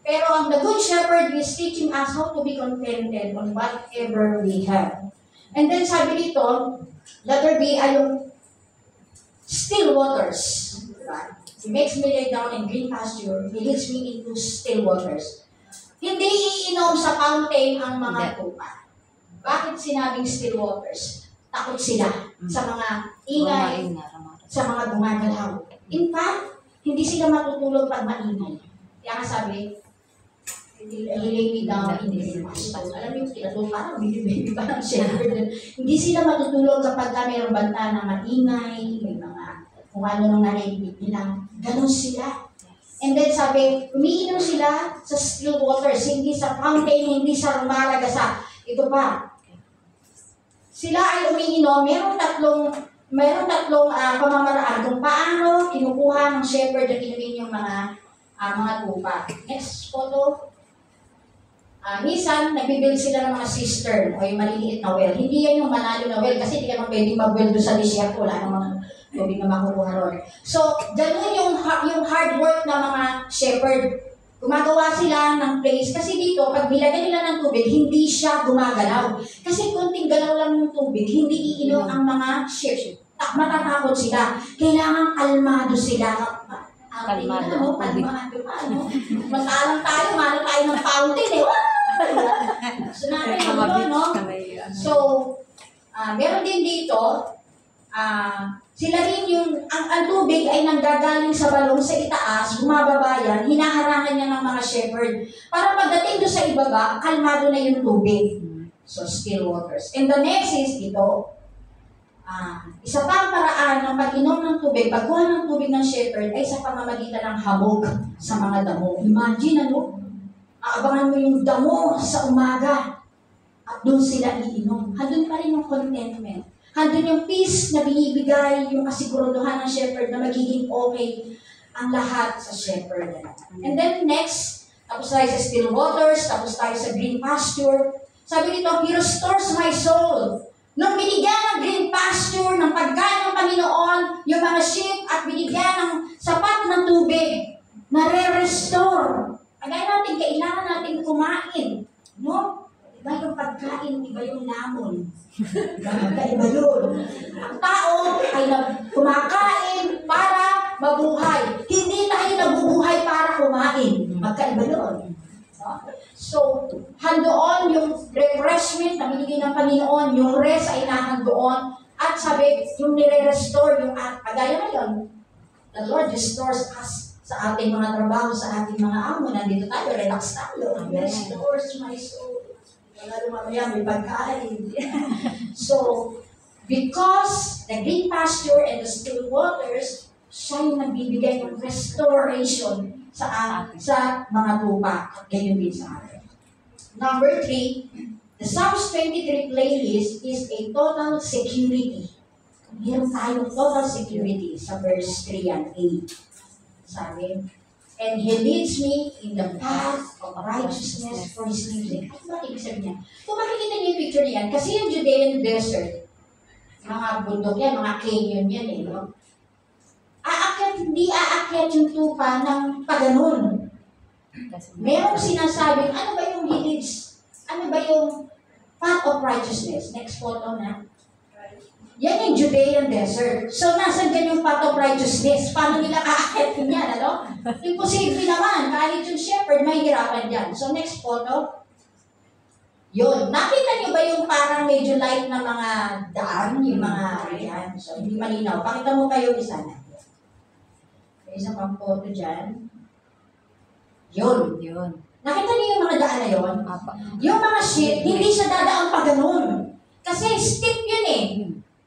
Pero ang the Good Shepherd is teaching us how to be contented on whatever we have. And then sabi dito, letter B ay yung still waters. Diba? He makes me lay down in green pasture. He leads me into still waters. Hindi iinom sa fountain ang mga tupa. Bakit sinabing still waters? Takot sila sa mga ingay, sa mga gumagalaw. In fact, hindi sila matutulog pag maingay. Kaya nga sabi, he lay me down in green pasture. Alam niyo, tinatulog parang baby pa ng shepherd. Hindi sila matutulog kapag mayroong banta na maingay, may mga kung ano nang narinig nila. Ganon sila. And then sabi, umiinom sila sa still waters, hindi sa fountain, hindi sa rumalagasa. Ito pa. Sila ay umiinom, merong tatlong pamamaraan kung paano kinukuha ng shepherd at inumin yung mga tupa. Next photo. Minsan, nagbibuild sila ng mga cistern o yung maliliit na well. Hindi yan yung manalo na well kasi hindi ka naman pwedeng mag-well doon sa disyerto. Wala namang tubig na makukuha ron. So, ganun yung hard work ng mga shepherd. Gumagawa sila ng place. Kasi dito, pag nilagay nila ng tubig, hindi siya gumagalaw. Kasi konting galaw lang ng tubig, hindi iinom ang mga sheep. Matatakot sila. Kailangan kalmado sila. Kalmado pa, no? Masalang tayo, mahal tayo ng fountain, eh. So, natin yun, no? So, meron din dito, sila rin ang tubig ay nanggagaling sa balong sa itaas, bumababa yan, hinaharangan niya ng mga shepherd. Para pagdating doon sa ibaba, kalmado na yung tubig. So, still waters. And the next is ito. Isa pa ang paraan ng pag-inom ng tubig, pagkuha ng tubig ng shepherd ay sa pamamagitan ng habog sa mga damo. Imagine, aabangan mo yung damo sa umaga at doon sila iinom. Handun pa rin yung contentment. Handun yung peace na binibigay, yung kasiguraduhan ng shepherd na magiging okay ang lahat sa shepherd. And then next, tapos tayo sa still waters, tapos tayo sa green pasture. Sabi dito, He restores my soul. Nung binigyan ng green pasture, ng pagkain ng Panginoon, yung mga sheep at binigyan ng sapat ng tubig, nare-restore. Kagaya natin, kailangan natin kumain. No? Iba yung pagkain, iba yung lamon. Iba yun. Ang tao ay kumakain para mabuhay. Hindi tayo nabubuhay para kumain. Magkaiba yun. So, handoon yung refreshment na binigay ng Panginoon, yung rest ay nahandoon, at sabi, yung nire-restore yung kagaya ngayon, the Lord restores us sa ating mga trabaho, sa ating mga amo. Nandito tayo, relax tayo. He restores my soul. Wala lumamaya, may pagkain. So, because the green pasture and the still waters, siya yung nagbibigay ng restoration sa mga tupa at ganyan din sa atin. Number 3, the Psalms 23 playlist is a total security. Meron tayong total security sa verse 3 and 8. Sabi, and He leads me in the path of righteousness for His name's sake. Ano ba ibig sabihin niya? Kung makikita niyo yung picture niyan, kasi yung Judean desert, mga bundok yan, mga canyon yan eh, no? Hindi aakyat yung tupa ng paganon. Merong sinasabing, ano ba yung leads? Ano ba yung path of righteousness? Next photo na. Yan yung Judean desert. So, nasan dyan yung path of righteousness? Paano nila aakyat yan, ano? Imposible naman. Kahit yung shepherd, mahihirapan dyan. So, next photo. Yun. Nakita niyo ba yung parang medyo light na mga daan? Yung mga, yan. So, hindi malinaw. Pakita mo kayo isa na. Isa pang photo dyan. Yun. Nakita niyo yung mga daan na yun? Yung mga ship, hindi siya dadaan pa ganun. Kasi steep yun eh.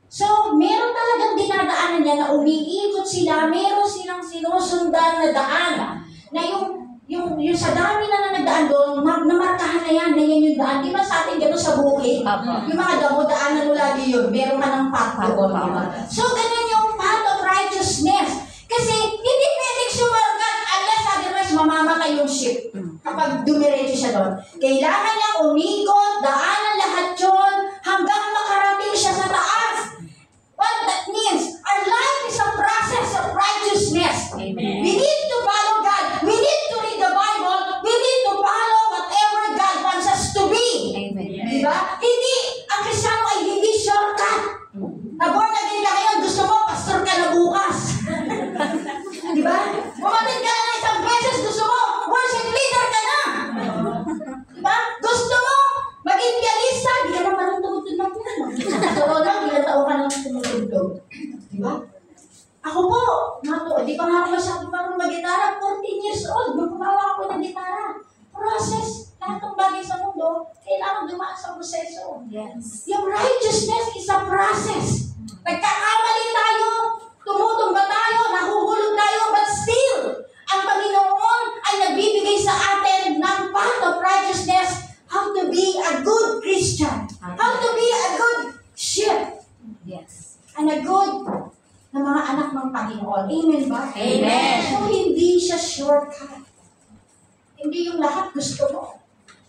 So, meron talagang dinadaanan niya na umiikot sila, meron silang sinusundan na daan. Na yung sa dami na nagdaan doon, namarkahan na yan yung daan. Di ba sa atin gano'n sa bukid? Yung mga damo, daanan mo lagi yun. Meron ka ng path doon. So, ganun yung path of righteousness. Kasi, hindi pwedeng sumargat unless otherwise mamamatay yung township, kapag dumiretso siya doon, kailangan niya umikot, daanan lahat yun, hanggang makarating siya sa taas. What that means, our life is a process of righteousness. Amen. We need to follow God. We need to read the Bible. We need to follow whatever God wants us to be. Amen. Diba? Hindi, ang Kristiyano ay hindi shortcut. Na-born again ka ngayon, gusto mo, pastor ka na bukas. Diba? Bumatin ka na isang beses, gusto mo, worship leader ka na. Diba? Gusto mo, maging pianista, di ka na marunong tumutugtog ng piano. So, lang, ilang taon ka nang tumutugtog. Diba? Ako po, di pa nga ako masyado marunong mag-gitara, 14 years old, gumawa ako ng gitara. Process, lahat ng bagay sa mundo, kailangan dumaan sa proseso. Yes. Yung righteousness is a process. Nagkakamali tayo, tumutumba tayo, nahuhulog tayo, but still, ang Panginoon ay nagbibigay sa atin ng path of righteousness, how to be a good Christian, how to be a good sheep, Yes. and a good na mga anak ng Panginoon. Amen ba? Amen. So, hindi siya shortcut. Hindi yung lahat gusto mo.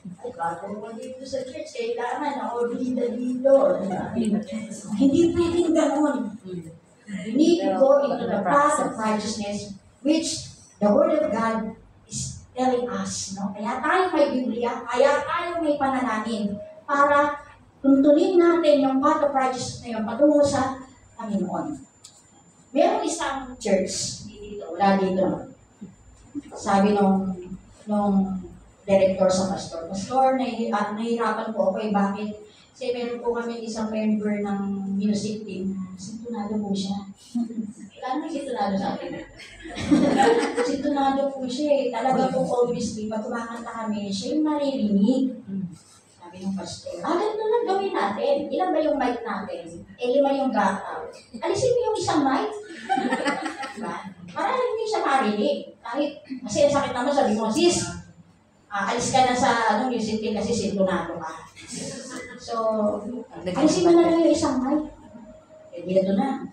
Ay, bago mo dito sa church, kailangan ako dito. Hindi pwedeng gano'n. You need to go into the path of righteousness, which the Word of God is telling us. No? Kaya tayo may Biblia, kaya tayo may panalangin para tuntunin natin yung path of righteousness na yun patungo sa Panginoon. Meron isang church dito, wala dito. Sabi nung director sa pastor, nahihirapan po ako bakit? Kasi meron po kami isang member ng music team, sintonado po siya. Kailan may sintonado sa atin? Sintonado po siya talaga po obviously, pag kumakanta kami, siya yung naririnig. Sabi ng pastor, ganito lang gawin natin. Ilan ba yung mic natin? 5 yung gata. Alisin mo yung isang mic. Diba? Para hindi siya marinig. Kasi ang sakit naman, sabi mo, sis, alis ka na sa music team kasi sintonado ka. So, alisin mo na lang yung isang mic. Dito na.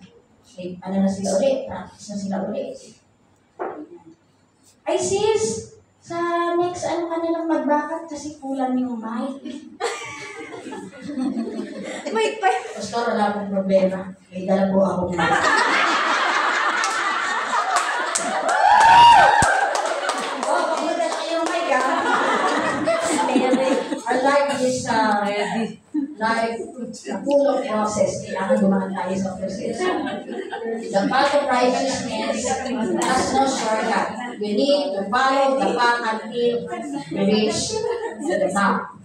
Na sila ulit. Practice na sila ulit. Ay sis, sa next ka na lang mag-backup kasi kulang yung mic. Wait, wait. Pastor, wala akong problema. May dala po akong mic. Our life is full of process. Kailangan dumaan tayo sa process. The path of righteousness has no shortcut. We need to follow the path until we reach the top.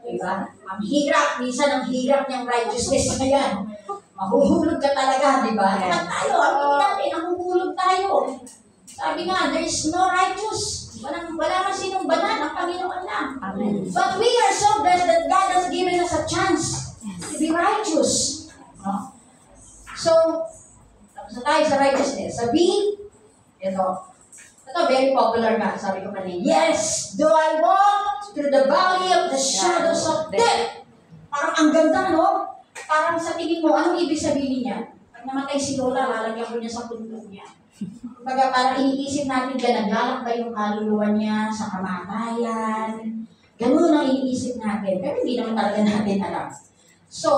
Diba? Ang hirap, minsan ang hirap niyang righteousness na yan. Mahuhulog ka talaga, di ba? Kaya tayo, ang natin, nahuhulog tayo. Sabi nga, there is no righteous. Wala man sinong banal, ang Panginoon lang. Amen. But we are so blessed that God has given us a chance to be righteous. No? So, tapos na tayo sa righteousness. Sa B, ito very popular nga, sabi ko kanina. Yes, do I walk through the valley of the shadows of death? Parang ang ganda, no? Parang sa tingin mo, anong ibig sabihin niya? Pag namatay si Lola, lalagyan ko niya sa puntong niya. Kumbaga, parang iniisip natin dyan, naglalak ba yung kaluluwa niya sa kamatayan? Ganun ang iniisip natin. Pero hindi naman talaga natin alam. So,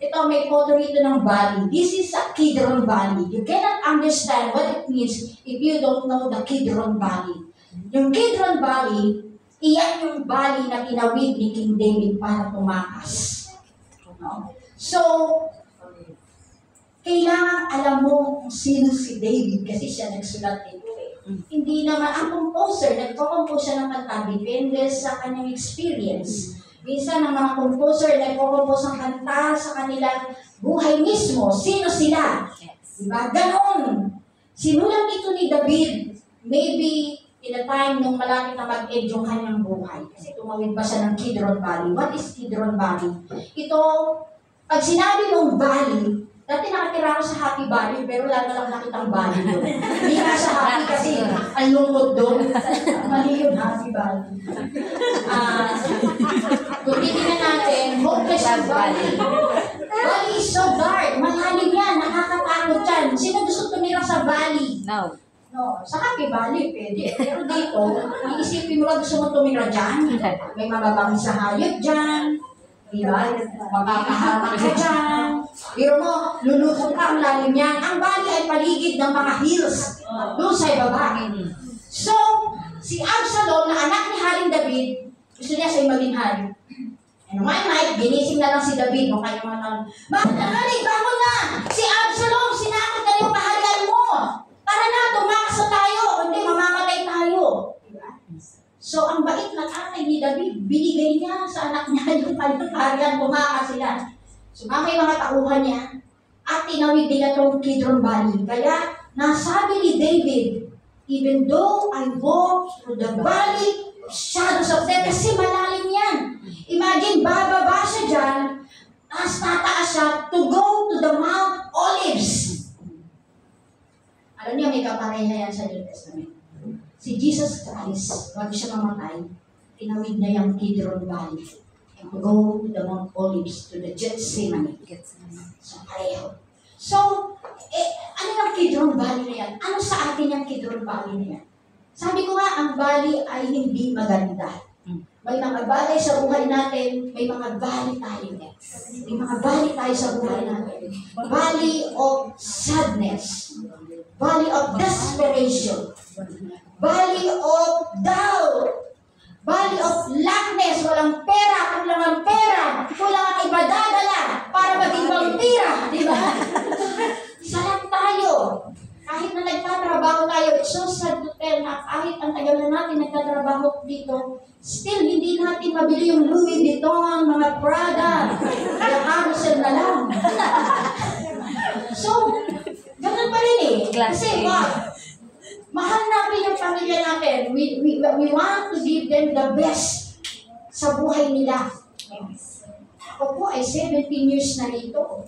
ito may photo rito ng valley. This is a Kidron Valley. You cannot understand what it means if you don't know the Kidron Valley. Yung Kidron Valley, iyan yung valley na tinawid ni King David para tumakas. No? So, kailangan alam mo kung sino si David kasi siya nagsulat nito eh. Hindi naman ang composer, nagko-compose siya ng kanta, depende sa kanyang experience. Minsan ang mga composer nagko-compose ng kanta sa kanilang buhay mismo. Sino sila? Diba? Ganon. Sinulat ito ni David, maybe in a time nung malapit na mag-end yung kanyang buhay. Kasi tumawid pa siya ng Kidron Valley. What is Kidron Valley? Ito, pag sinabi mong valley, dati nakatira ako sa Happy Valley, pero wala na lang nakitang valley doon. Hindi nga sa Happy kasi ang lungkot doon. Mali yung Happy Valley. Kung titignan natin, hopeless yung valley. Valley is so dark. Malalim yan. Nakakatakot yan. Sino gusto tumira sa valley? No. No, sa Happy Valley, pwede. Pero dito, iisipin mo lang gusto mo tumira dyan. May mababangis sa hayop dyan. Diba? Makakahamak ka dyan. Pero mo, lulutong ka ang lalim yan. Ang Bali ay paligid ng mga hills. Doon sa ibaba. So, si Absalom na anak ni Haring David, gusto niya sa'yo maging hari. And one night, ginising na lang si David, no kaya mga tanong, bakit na hari, bangon na! Si Absalom, sinakot na yung kaharian mo! Tara na, tumaksa tayo! Hindi, mamamatay tayo! Diba? So, ang bait na tatay ni David, binigay niya sa anak niya yung kanyang kaharian, tumakas sila. Sumama yung mga tauhan niya, at tinawid nila itong Kidron Valley. Kaya, nasabi ni David, even though I walk through the valley of shadows of death, kasi malalim yan. Imagine, bababa siya dyan, tapos tataas siya to go to the Mount Olives. Alam niyo, may kapareha yan sa New Testament. Si Jesus Christ, bago siya mamatay, tinawid niya yung Kidron Valley and go to the Mount Olives, to the Gethsemane. So, pareho. So, ano yung Kidron Valley na yan? Ano sa atin yung Kidron Valley na yan? Sabi ko nga, ang valley ay hindi maganda. May mga valley sa buhay natin, may mga valley tayo. May mga valley tayo sa buhay natin. Valley of sadness. Valley of desperation. Valley of doubt. Valley of lackness. Walang pera, kulang ang pera. Kulang ang ibadadala para maging vampira. Di ba? Sarap tayo. Kahit na nagtatrabaho tayo, it's so sad to tell na kahit ang tagal na natin nagtatrabaho dito, still hindi natin mabili yung Louis Vuitton, mga Prada, yung Harrison na lang. So, ganun pa rin eh. Kasi mahal natin yung pamilya natin. We want to give them the best sa buhay nila. Ako po ay 17 years na rito.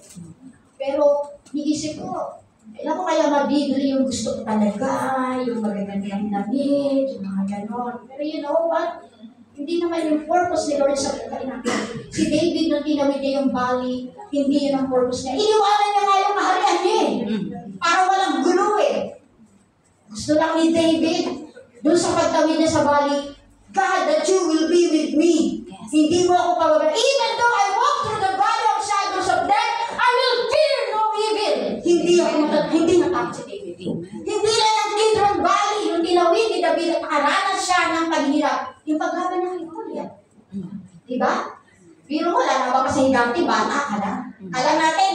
Pero, niisip ko, kailan ko kaya mabibili yung gusto ko talaga, yung magagandang damit, yung mga ganon. Pero you know what? Hindi naman yung purpose ni Lord sa buhay natin. Si David nung tinawid niya yung valley, hindi yun ang purpose niya. Iniwanan niya nga yung kaharian niya eh. Para walang gulo eh. Gusto lang ni David, doon sa pagtawid niya sa valley, God, that you will be with me. Yes. Hindi mo ako pawagan. Even though I walk through the valley of shadows of death, I will fear no evil. Hindi natakot si David. Hindi lang ang Kidron Valley, yung tinawid ni David at nakaranas siya ng paghihirap. Yung paglaban ng Goliath. Diba? Pero wala na ba kasi higante, bata ka na. Alam natin,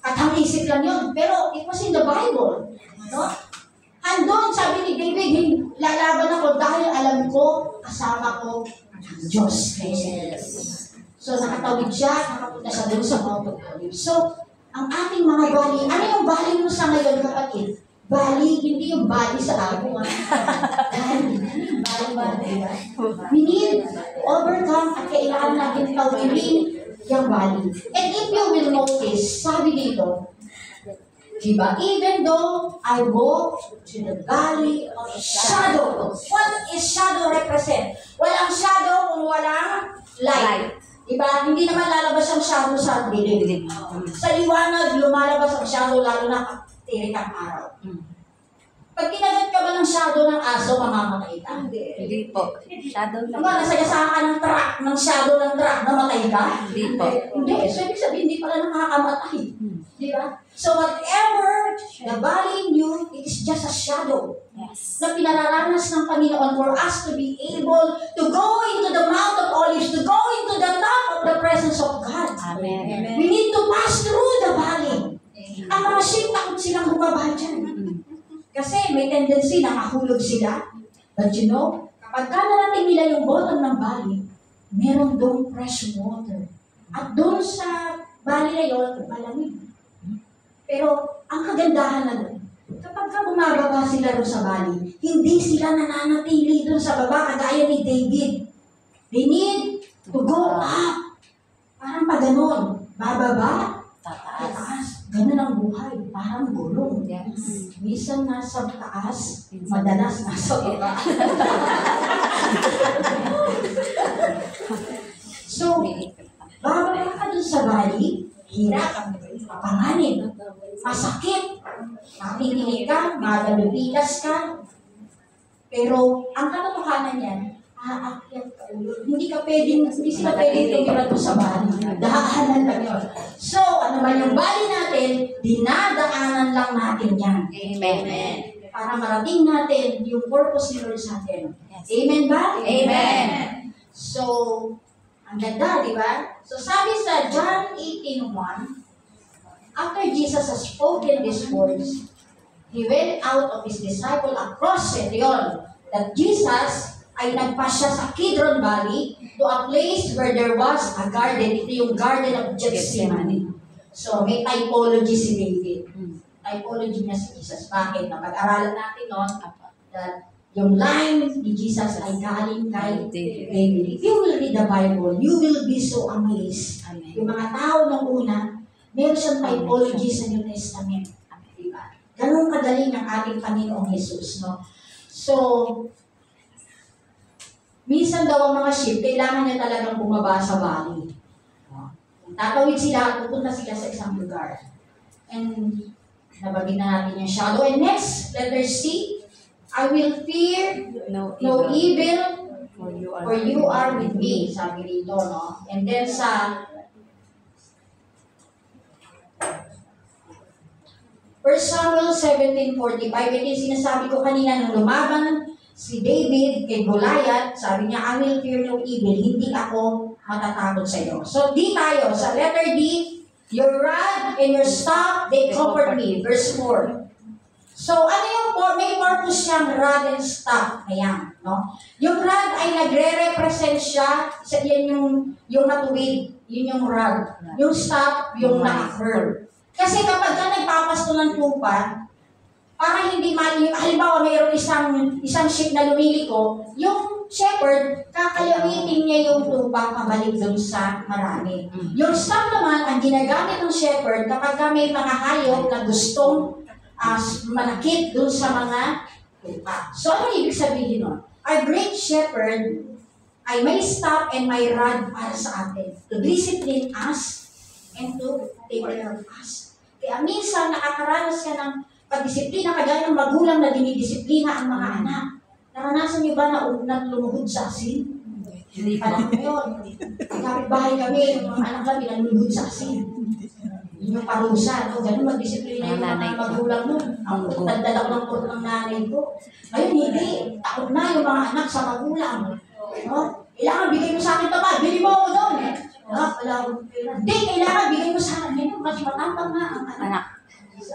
katang isip lang yun. Pero it was in the Bible. No? Andun, sabi ni David, lalaban ako dahil alam ko, kasama ko ang Diyos. Yes. So, nakatawid siya, nakapunta siya doon sa Mount Olives. So, ang ating mga valley, ano yung valley mo sa ngayon, kapatid? Valley, hindi yung valley sa abo. Valley. We need to overcome at kailangan natin tawilin yung valley. And if you will notice, sabi dito, diba? Even though I walk to the valley of shadow. What is shadow represent? Walang shadow kung walang light. Diba? Hindi naman lalabas ang shadow sa dilim. Sa liwanag, lumalabas ang shadow lalo na tirik ang araw. Pag kinagat ka ba ng shadow ng aso, mamamatay ka? Hindi po. Shadow lang. Diba? Nasayasaan ka ng truck, ng shadow ng truck, namatay ka? Hindi po. Hindi. So, ibig sabihin, hindi pala nakakamatay. Diba? So, whatever the valley knew, it is just a shadow. Yes. Na pinararanas ng Panginoon for us to be able to go into the Mount of Olives, to go into the top of the presence of God. Amen. We need to pass through the valley. Ang mga sheep, takot silang bumaba dyan. Kasi may tendency na mahulog sila. But you know, kapag narating nila yung bottom ng valley, meron doon fresh water. At doon sa valley na yun, malamig. Pero ang kagandahan na doon, kapag bumababa sila doon sa valley, hindi sila nananatili doon sa baba kagaya ni David. They need to go up. Parang pa ganon. Bababa, tataas. Ganun ang buhay. Parang gulong. Yes. Minsan nasa taas, madalas nasa baba. So, bababa ka dun sa valley, hirap, papanganin, masakit, mapipinig ka, magalupitas ka. Pero ang katotohanan yan, aakyat ka ulo. Hindi sila pwedeng tumira doon sa bali. Daanan lang yun. So, ano man yung bali natin, dinadaanan lang natin yan. Amen. Para marating natin yung purpose ni Lord sa atin. Yes. Amen ba? Amen. So, ang ganda, di ba? So, sabi sa John 18:1, after Jesus has spoken these words, He went out of His disciple across Cedron. That Jesus ay nagpasya sa Kidron Valley to a place where there was a garden. Ito yung Garden of Gethsemane. So, may typology si David. Typology niya si Jesus. Bakit? Napag-aralan natin noon that yung line ni Jesus ay galing kay David. If you will read the Bible, you will be so amazed. Amen. Yung mga tao ng una, meron siyang typology sa New Testament. Diba? Ganun kagaling ang ating Panginoong Jesus, no? So, minsan daw ang mga ship, kailangan niya talagang bumaba sa valley. Tatawid sila at pupunta sila sa isang lugar. And, nabagin na natin yung shadow. And next, letter C, I will fear No evil, for you are with me, sabi rito, no? And then sa 1 Samuel 17:45, ito yung sinasabi ko kanina nung lumaban si David kay Goliath, sabi niya, I will fear no evil, hindi ako matatakot sa iyo. So, di tayo. Sa letter D, your rod and your staff, they comfort me. Verse 4. So, ano yung may purpose siyang rod and staff? Ayan, no? Yung rod ay nagre-represent siya, yan yung matuwid, yun yung rod. Yung staff, yung naka-curve. Kasi kapag ka nagpapasto ng tupa, para hindi halimbawa mayroong isang sheep na lumiliko, yung shepherd, kakalawitin niya yung tupa pabalik doon sa marami. Yung staff naman, ang ginagamit ng shepherd, kapag ka may mga hayop na gustong manakit doon sa mga tupa. So, ano ibig sabihin nun? Our great shepherd ay may staff and may rod para sa atin to discipline us and to take care of us. Kaya minsan nakakaranas ka ng pagdisiplina, kagaya ng magulang na dinidisiplina ang mga anak. Naranasan niyo ba na lumuhod sa asin? Hindi pa lang yun. Kapit-bahay kami, yung mga anak kami na lumuhod sa asin. Yun yung parusa, no? Ganun magdisiplina yung mga magulang mo. Ang tagdal ako ng puro ng nanay ko. Ngayon hindi, takot na yung mga anak sa magulang. No? Kailangan bigay mo sa akin ito ba? Bili mo ako doon. Wala akong pera. Hindi, kailangan bigay mo sa akin. Kasi matapang na ang anak.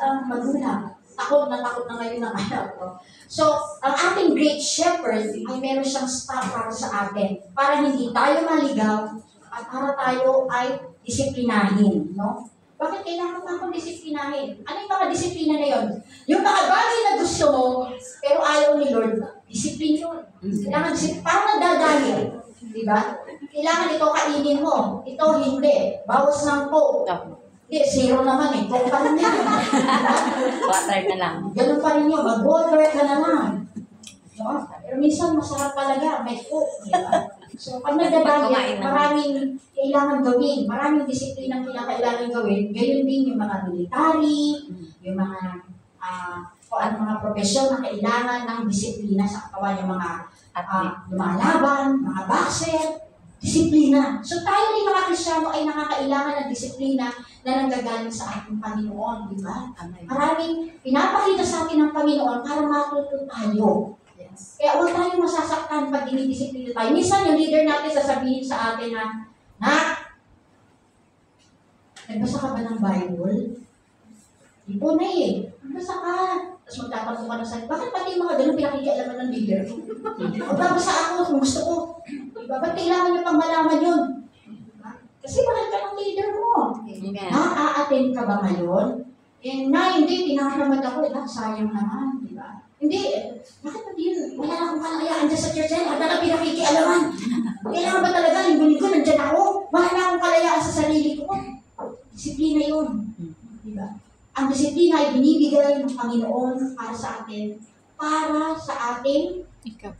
Ang magulang. Takot na ngayon ang anak ko. So, ang ating great shepherd ay meron siyang staff para sa atin. Para hindi tayo maligaw at para tayo ay disiplinahin. No? Bakit kailangan pa akong disiplinahin? Ano yung mga disiplina na yun? Yung mga bagay na gusto mo, pero ayaw ni Lord, disiplin yun. Kailangan disiplin. Parang nagdadahil. Diba? Kailangan ito kainin mo. Ito hindi. Bawas ng coke. Hindi, zero naman eh. Coke pa rin yan. Water na lang. Ganun pa rin yun. Mag-water ka na lang. No? Pero minsan masarap talaga. May coke. Diba? So, pag nagdadahil, maraming kailangan gawin. Maraming disiplinang kailangan gawin. Gayon din yung mga military, yung mga mga profesyon na kailangan ng disiplina sa katawan, yung mga lumalaban, mga boxer, disiplina. So tayo din mga Kristiyano ay nakakailangan ng disiplina na nanggagaling sa ating Panginoon, di ba? Maraming pinapakita sa atin ng Panginoon para matuto tayo. Yes. Kaya huwag tayong masasaktan pag dinidisiplina tayo. Minsan yung leader natin sasabihin sa atin na, nagbasa ka ba ng Bible? Di po na eh. Nagbasa ka. Tapos magtatanong ka na sa bakit pati yung mga ganun pinakikialaman ng leader? Magbabasa ako kung gusto ko. Diba? Ba't kailangan niyo pang malaman yun? Kasi mahal ka ng leader mo. Na-a-attend ka ba ngayon? Hindi, pinakaramad ako. Sayang naman. Diba? Hindi, bakit pati yun? Wala na akong kalayaan dyan sa church. Wala na pinakikialaman. Kailangan ba talaga? Linggo-linggo, nandyan ako. Wala na akong kalayaan sa sarili ko. Disiplina yun. Diba? Ang disiplina ay binibigay ng Panginoon para sa atin, para sa ating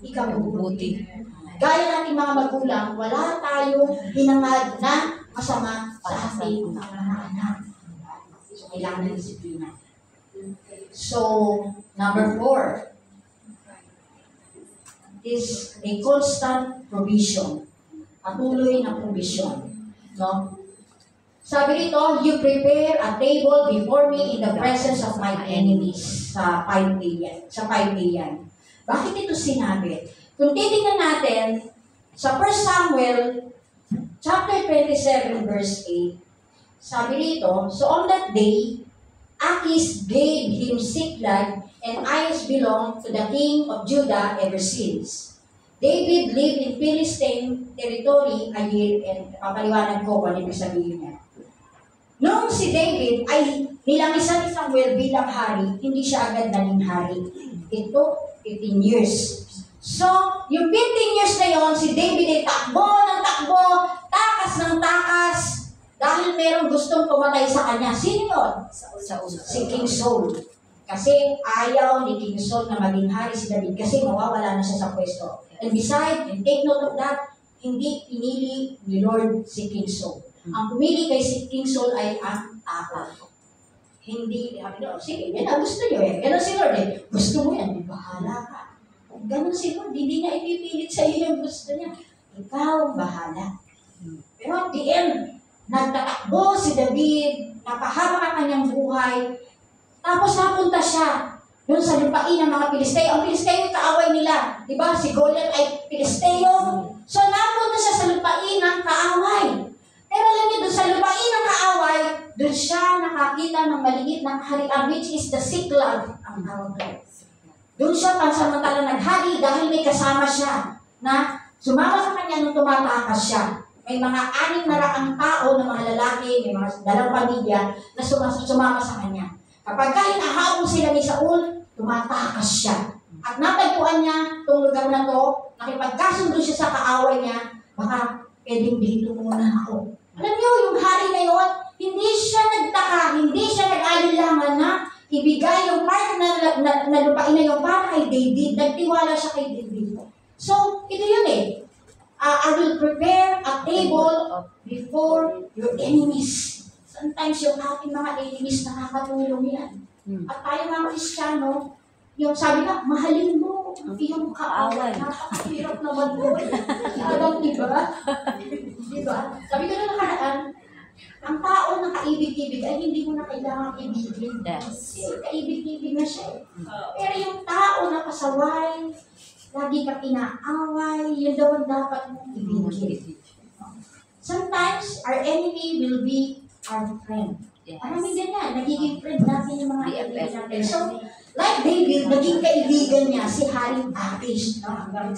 ikabubuti. Gaya nating mga magulang, wala tayong hinangad na masama sa ating mga anak. So, kailangan ng disiplina. So, number 4 is a constant provision. Patuloy na provision. No? Sabi rito, you prepare a table before me in the presence of my enemies. Sa 5a yan. Sa 5a yan. Bakit ito sinabi? Kung titingnan natin, sa 1 Samuel, chapter 27, verse 8, sabi rito, so on that day, Achis gave him Ziklag, and Aias belonged to the king of Judah ever since. David lived in Philistine territory a year, and papaliwanag ko kung ano ibig sabihin niya. Noong si David ay nilangisan ni Samuel bilang hari, hindi siya agad naging hari. It took 15 years. So, yung 15 years na yon, si David ay takbo ng takbo, takas ng takas, dahil merong gustong pumatay sa kanya. Sino yun? Si King Saul. Kasi ayaw ni King Saul na maging hari si David kasi mawawala na siya sa pwesto. And besides, and take note of that, hindi pinili ni Lord si King Saul. Ang pumili kay si King Saul ay ang takot. Hindi, sige, yan ang gusto niyo eh. Ganon si Lord eh. Gusto mo yan, di bahala ka. Ganon si Lord, hindi niya ipipilit sa iyo yung gusto niya. Ikaw, bahala. Pero at the end, nagtatakbo si David, napahaba ang kanyang buhay, tapos napunta siya doon sa lupain ng mga Pilisteo. Ang Pilisteo yung kaaway nila. Diba? Si Goliath ay Pilisteo. So napunta siya sa lupain ng kaaway. Pero alam niyo, doon sa lupain ng kaaway, doon siya nakakita ng maliit na kaharian, which is the Ziklag ang tawag doon. Doon siya pansamantala naghari dahil may kasama siya na sumama sa kanya nung tumatakas siya. May mga 600 tao na mga lalaki, may mga 2 pamilya na sumama sa kanya. Kapag kahit ahaw sila ni Saul, tumatakas siya. At natagpuan niya itong lugar na to, nakipagkasundo siya sa kaaway niya, baka pwedeng dito muna ako. Alam niyo, yung hari na yun, hindi siya nagtaka, hindi siya nag-alilangan na ibigay yung part na lupain na yung para kay David. Nagtiwala siya kay David. So, ito yun eh. I will prepare a table before your enemies. Sometimes yung ating mga enemies nakakatulong yan. At tayo mga Kristiyano, yung sabi na, mahalin mo ang iyong kaaway. Napakahirap naman po. Alam, diba? Diba? Sabi ko na nakaraan, ang tao na kaibig-ibig ay hindi mo na kailangang ibigin. Yes. Kaibig-ibig na siya. Pero yung tao na pasaway, lagi ka inaaway, yun daw ang dapat mong ibigin. Sometimes, our enemy will be our friend. Yes. Maraming ganyan, nagiging friend natin yung mga kaibigan natin. So, like David, naging kaibigan niya si Haring Akish, no? Hanggang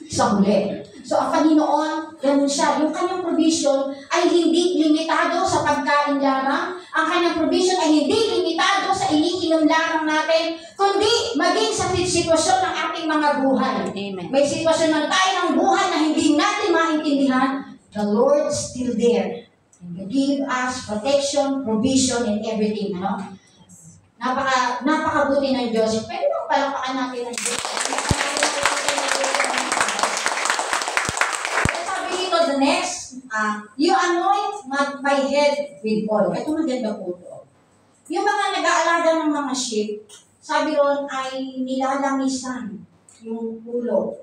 sa huli. So, ang Panginoon, ganun siya. Yung kanyang provision ay hindi limitado sa pagkain lamang. Ang kanyang provision ay hindi limitado sa iniinom lamang natin, kundi maging sa sitwasyon ng ating mga buhay. Amen. May sitwasyon ng tayo ng buhay na hindi natin maintindihan, the Lord still there. Give us protection, provision, and everything. Ano? Napakabuti ng Diyos. Pwede mo palakpakan natin ng Diyos. Sabi dito, the next, you anoint my head with oil. Ito maganda po ito. Yung mga nag-aalaga ng mga sheep, sabi ron ay nilalangisan yung ulo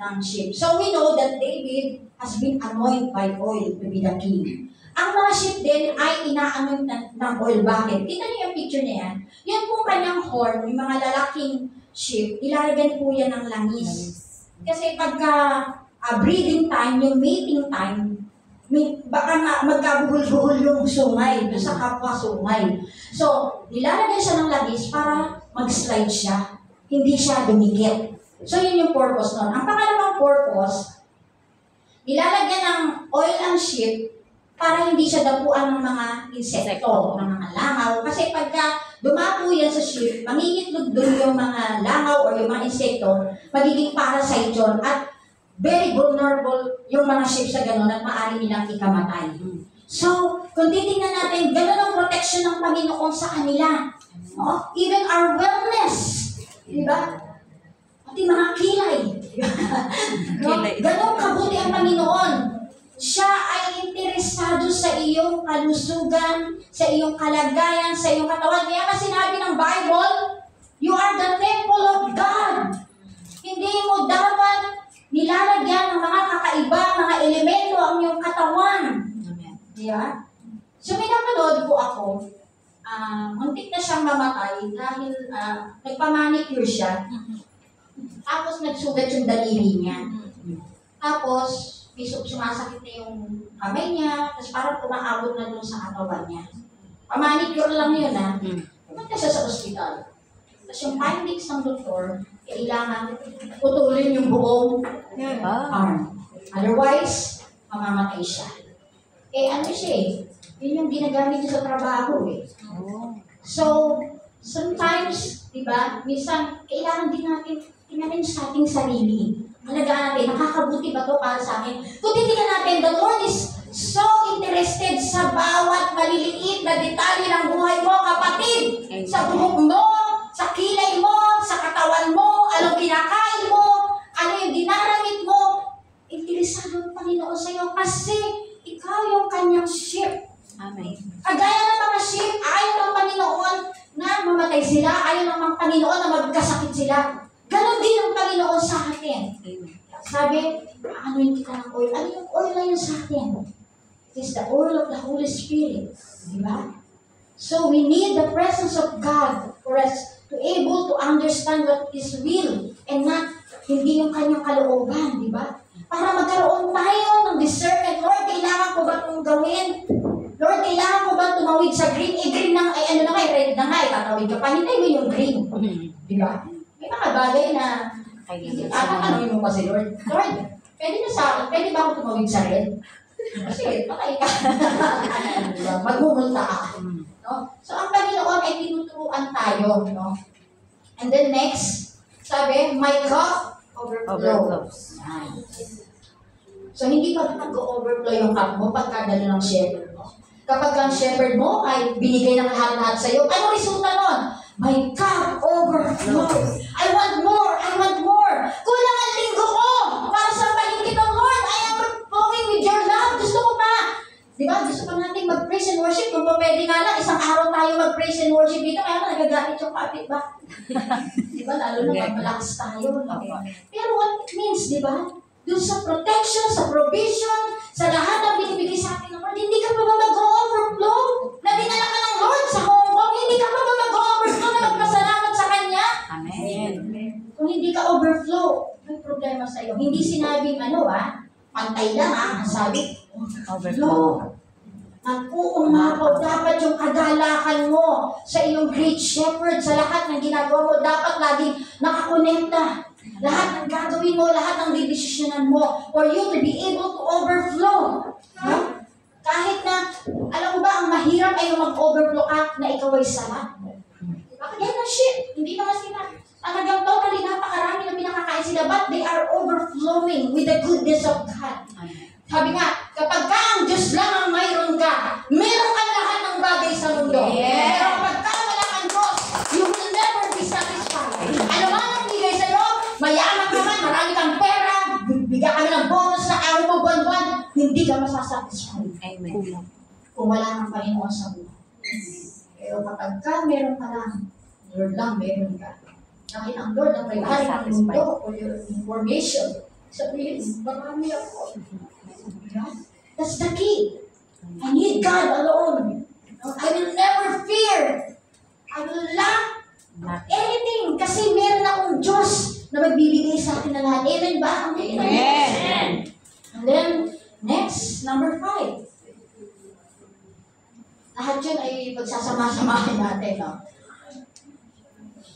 ng sheep. So we know that David has been anointed by oil to be the king. Ang mga sheep din ay ina-anoint ng oil. Bakit? Kita niyo yung picture niya yan. Yan po kanyang horn, yung mga lalaking sheep, ilalagyan po yan ng langis. Kasi pagka breeding time, yung mating time, baka magkabuhol-buhol yung sungay, sa kapwa sungay. So, nilalagyan siya ng langis para mag-slide siya. Hindi siya dumikit. So, yun yung purpose nun. Ang pangalawang purpose, nilalagyan ng oil ang sheep para hindi siya dapuan ng mga insekto, ng mga langaw. Kasi pagka dumapo yan sa sheep, mangingitlog doon yung mga langaw o yung mga insekto, magiging parasite yun. At very vulnerable yung mga sheep sa gano'n at maaari nilang ikamatay. So, kung titingnan natin, gano'n ang protection ng Panginoon sa kanila. No? Even our wellness. Diba? Ating mga kilay. No? Gano'n kabuti ang Panginoon. Siya ay interesado interesado sa iyong kalusugan, sa iyong kalagayan, sa iyong katawan. Kaya nga sinabi ng Bible, you are the temple of God. Hindi mo dapat nilalagyan ng mga kakaiba, mga elemento ang iyong katawan. Amen. Yeah? So, may napanood po ako, muntik na siyang mamatay dahil nagpamanicure siya. Tapos nagsugat yung daliri niya. Tapos, sumasakit na yung kamay niya, tapos parang pumaabot na doon sa katawan niya. Pamanicure lang yun pumunta siya sa ospital. Tapos yung findings ng doktor, kailangan putulin yung buong arm. Otherwise, mamamatay siya. Ano siya yun yung ginagamit niya sa trabaho So, sometimes, di ba, minsan, kailangan din natin tingnan sa ating sarili. Malagaan natin, nakakabuti ba to para sa akin? Kung titingnan natin, the Lord is so interested sa bawat maliliit na detalye ng buhay mo, kapatid. Sa buhok mo, sa kilay mo, sa katawan mo, anong kinakain mo, ano yung dinaramit mo. Interesado ang Panginoon sa iyo kasi ikaw yung kanyang sheep. Amen. Kagaya ng mga sheep, ayaw ng Panginoon na mamatay sila, ayaw ng Panginoon na magkasakit sila. Ganon din ang Panginoon sa atin. Sabi, ano yung kita ng oil? Ano yung oil na yun sa atin? It is the oil of the Holy Spirit. Diba? So we need the presence of God for us to able to understand what His will and not hindi yung kanyang kalooban. Diba? Para magkaroon tayo ng discernment. Lord, kailangan ko ba itong gawin? Lord, kailangan ko ba tumawid sa green? Green na, red na nga, tatawid ka pa. Hindi mo yung green. Diba? May mga bagay na tatanungin mo pa si Lord. Lord, pwede ba ako tumawid sa red? Kasi patay ka. Diba? Magmumulta ka. No? So, ang Panginoon ay tinuturuan tayo. No? And then next, sabi, my cup overflows. So, hindi pa nag-overflow yung cup mo pagka gano'n ng shepherd mo. Kapag ang shepherd mo ay binigay ng lahat-lahat sa iyo, ano resulta nun? My cup overflows. I want more. I want more. Kulang ang linggo ko para sa paligid ng Lord. I am flowing with your love. Gusto ko pa. Diba? Gusto pa natin mag-praise and worship. Kung pwede nga lang, isang araw tayo mag-praise and worship dito. Kaya na nagagalit yung kapit ba? Diba? Lalo na pag malakas tayo. No? Pero what it means, diba? Doon sa protection, sa provision, sa lahat ng binibigay sa atin ng Lord, hindi ka pa ba mag-overflow? Na dinala ka ng Lord sa Hong Kong, hindi ka pa ba mag-overflow na magpasalamat sa Kanya? Amen. Kung hindi ka overflow, may problema sa iyo. Hindi sinabing pantay lang ang sabi, overflow. Naku, umapaw, dapat yung kagalakan mo sa iyong great shepherd, sa lahat ng ginagawa mo, dapat laging nakakonekta. Lahat ng gagawin mo, lahat ng didesisyonan mo, for you to be able to overflow. No? Kahit na, alam mo ba, ang mahirap ay yung mag-overflow ka na ikaw ay salat. Bakit yan ang shit? Hindi naman sila. Talagang totally napakarami na pinakakain sila, but they are overflowing with the goodness of God. Sabi nga, kapag ka ang Diyos lang ang mayroon ka, meron ka lahat ng bagay sa mundo. Yeah. Pero kapag ka wala kang Diyos, you will never be satisfied. Ano man ang bigay sa'yo, mayaman ka man, marami kang pera, bigyan kami ng bonus na araw mo buwan-buwan, hindi ka masasatisfied. Amen. Kung wala kang Panginoon sa buhay. Pero kapag ka meron ka lang, Lord lang meron ka. Dahil ang Lord ang may-ari ng mundo for your information. Sabihin, marami ako. That's the key. I need God alone. I will never fear. I will lack anything kasi meron akong Diyos na magbibigay sa akin ng lahat. Amen ba? Amen. And then, next, number 5. Lahat yun ay pagsasama-samahin natin. No?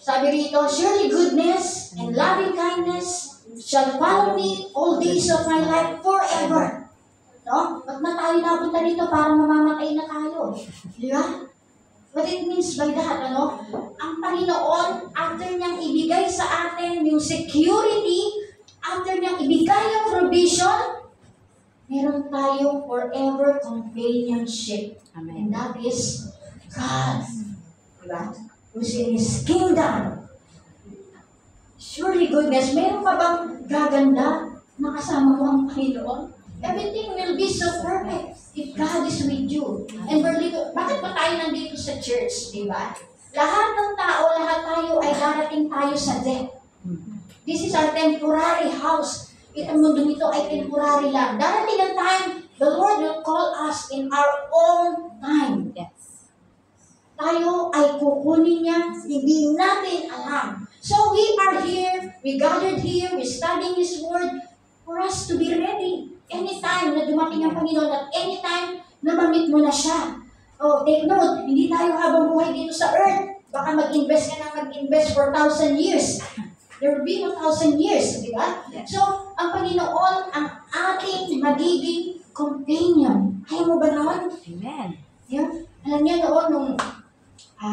Sabi rito, surely goodness and loving kindness shall follow me all days of my life forever. No? Ba't na tayo napunta dito para mamamatay na tayo? Di ba? What it means by that, ang Panginoon, after niyang ibigay sa atin yung security, after niyang ibigay yung provision, meron tayong forever companionship. Amen. And that is God. Diba? Who's in His kingdom. Surely goodness, meron ka bang gaganda na kasama mo ang Panginoon? Everything will be so perfect if God is with you. And bakit pa tayo nandito sa church, di ba? Lahat ng tao, lahat tayo ay darating tayo sa death. This is our temporary house. Itong mundo nito ay temporary lang. Darating ang time, the Lord will call us in our own time. Yes. Tayo ay kukunin niya, hindi natin alam. So we are here, we gathered here, we studying His Word for us to be ready. Anytime na dumating ang Panginoon at anytime na ma-meet mo na siya. Oh, take note, hindi tayo habang buhay dito sa earth. Baka mag-invest ka na mag-invest for 1,000 years. There will be no 1,000 years, di ba? So, ang Panginoon, ang ating magiging companion. Kaya mo ba naman? Amen. Yeah. Alam niyo noon, nung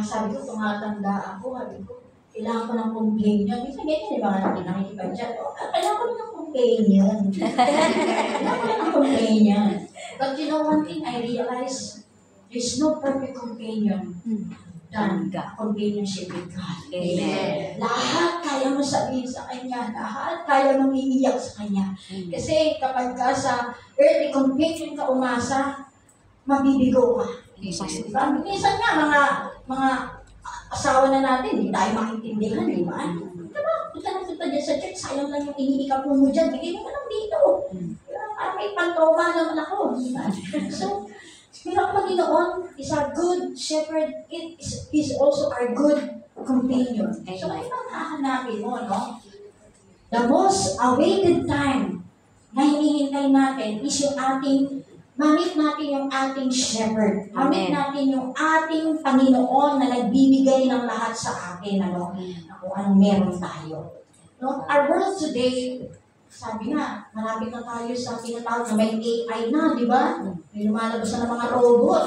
sabi ko, tumatanda ako, sabi ko, kailangan ko ng companion. Minsan ganyan, di ba nga natin nakikipan dyan? Kailangan ko ng companion. Kailangan ko ng companion. But you know, one thing I realized, there's no perfect companion than companionship with God. Amen. Lahat kaya mo sabihin sa Kanya, lahat kaya mong iiyak sa Kanya. Kasi kapag ka sa earthly companion ka umasa, mabibigo ka. Diba? Minsan nga, mga asawa na natin, hindi tayo makiintindihan, di ba? Diba? Punta na punta dyan sa church, sayang lang yung iniikap mo dyan, bigay mo lang dito. Diba? Parang may pantoma naman ako, di ba? So, pero ang Panginoon is our good shepherd, He's also our good companion. So, ano ang hahanapin mo, no? The most awaited time na hinihintay natin is yung ating mamit natin yung ating shepherd. Mamit natin yung ating Panginoon na nagbibigay ng lahat sa atin, ano, kung anong meron tayo. No? Our world today, sabi nga, malapit na tayo sa tinatawag na may AI na, di ba? May lumalabas na ng mga robot.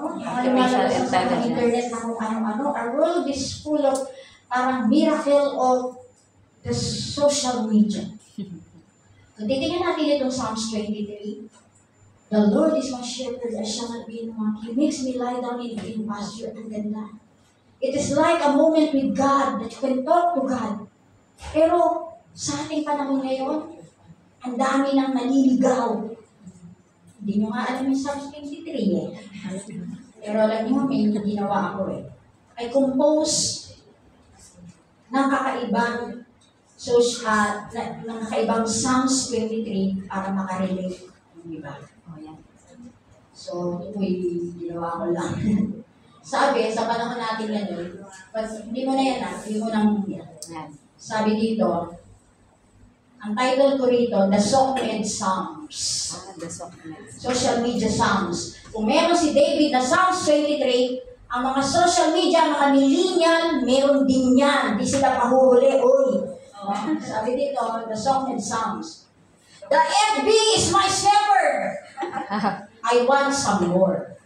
No? Lumalabas na sa mga internet na kung ano-ano. Our world is full of parang miracle of the social media. Kung titingnan natin itong Psalms 23, the Lord is my shepherd, I shall not be in want. He makes me lie down in green pasture and then lie. It is like a moment with God that you can talk to God. Pero sa ating panahon ngayon, ang dami nang naliligaw. Hindi nyo nga alam yung Psalms 23 eh. Pero alam nyo, may ginawa ako eh. I compose ng kakaibang Psalms 23 para makarelate. Diba? So, ito yung ginawa ko lang. Sabi, sa panahon natin ngayon, hindi mo na yan hindi mo nang yan. Sabi dito, ang title ko rito, The Songmed Psalms. The Songmed. Social media Psalms. Kung meron si David na Psalms 23, ang mga social media, mga millennial, meron din yan. Di sila pahuhuli, oy. Sabi dito, The Songmed Psalms. The FB is my shepherd. I want some more.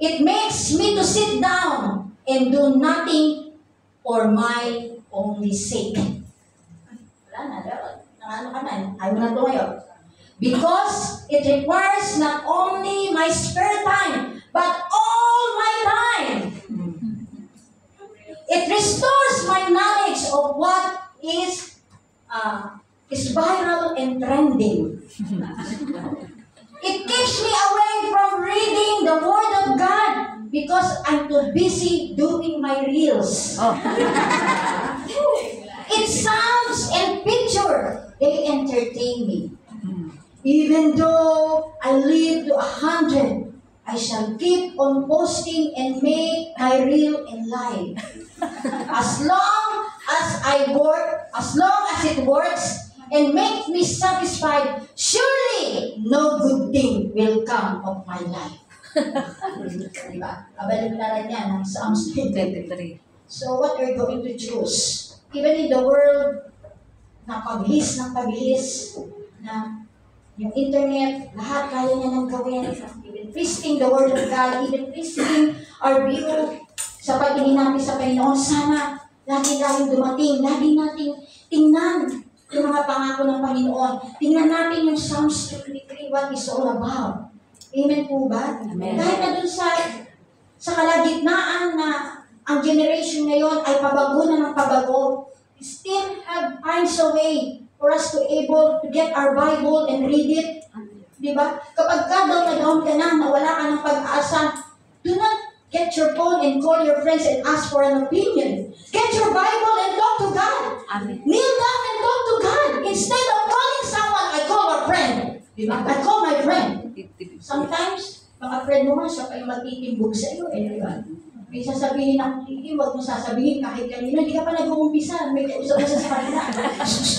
It makes me to sit down and do nothing for my only sake. Wala na, ano ka na, ayaw na ito ngayon. Because it requires not only my spare time, but all my time. It restores my knowledge of what is viral and trending. It keeps me away from reading the Word of God because I'm too busy doing my reels. It sounds and picture, they entertain me. Even though I live to 100, I shall keep on posting and make my reel in life. As long as I work, as long as it works, and makes me satisfied, surely no good thing will come of my life. Diba? Kabaligtaran yan ng Psalms 23. So what we're going to choose, even in the world na pabilis ng pabilis, na yung internet, lahat kaya niya nang gawin, even twisting the word of God, even twisting our view sa pagtingin natin sa Panginoon, sana lagi tayong dumating, lagi nating tingnan yung mga pangako ng Panginoon. Tingnan natin yung Psalms 23, what is all about. Amen po ba? Amen. Kahit na dun sa kalagitnaan na ang generation ngayon ay pabago na ng pabago, still finds a way for us to able to get our Bible and read it. Di ba? Kapag down ka na, nawala ka ng pag-asa, do not get your phone and call your friends and ask for an opinion. Get your Bible and talk to God. Amen. Kneel down and talk to God. Instead of calling someone, I call a friend. Di ba? I call my friend. Sometimes, mga friend mo man, siya pa yung magtitimbog sa iyo. Di ba? May sasabihin ako, hindi, huwag mo sasabihin kahit kanina, hindi ka pa nag-uumpisa, may kausap mo sa kanila.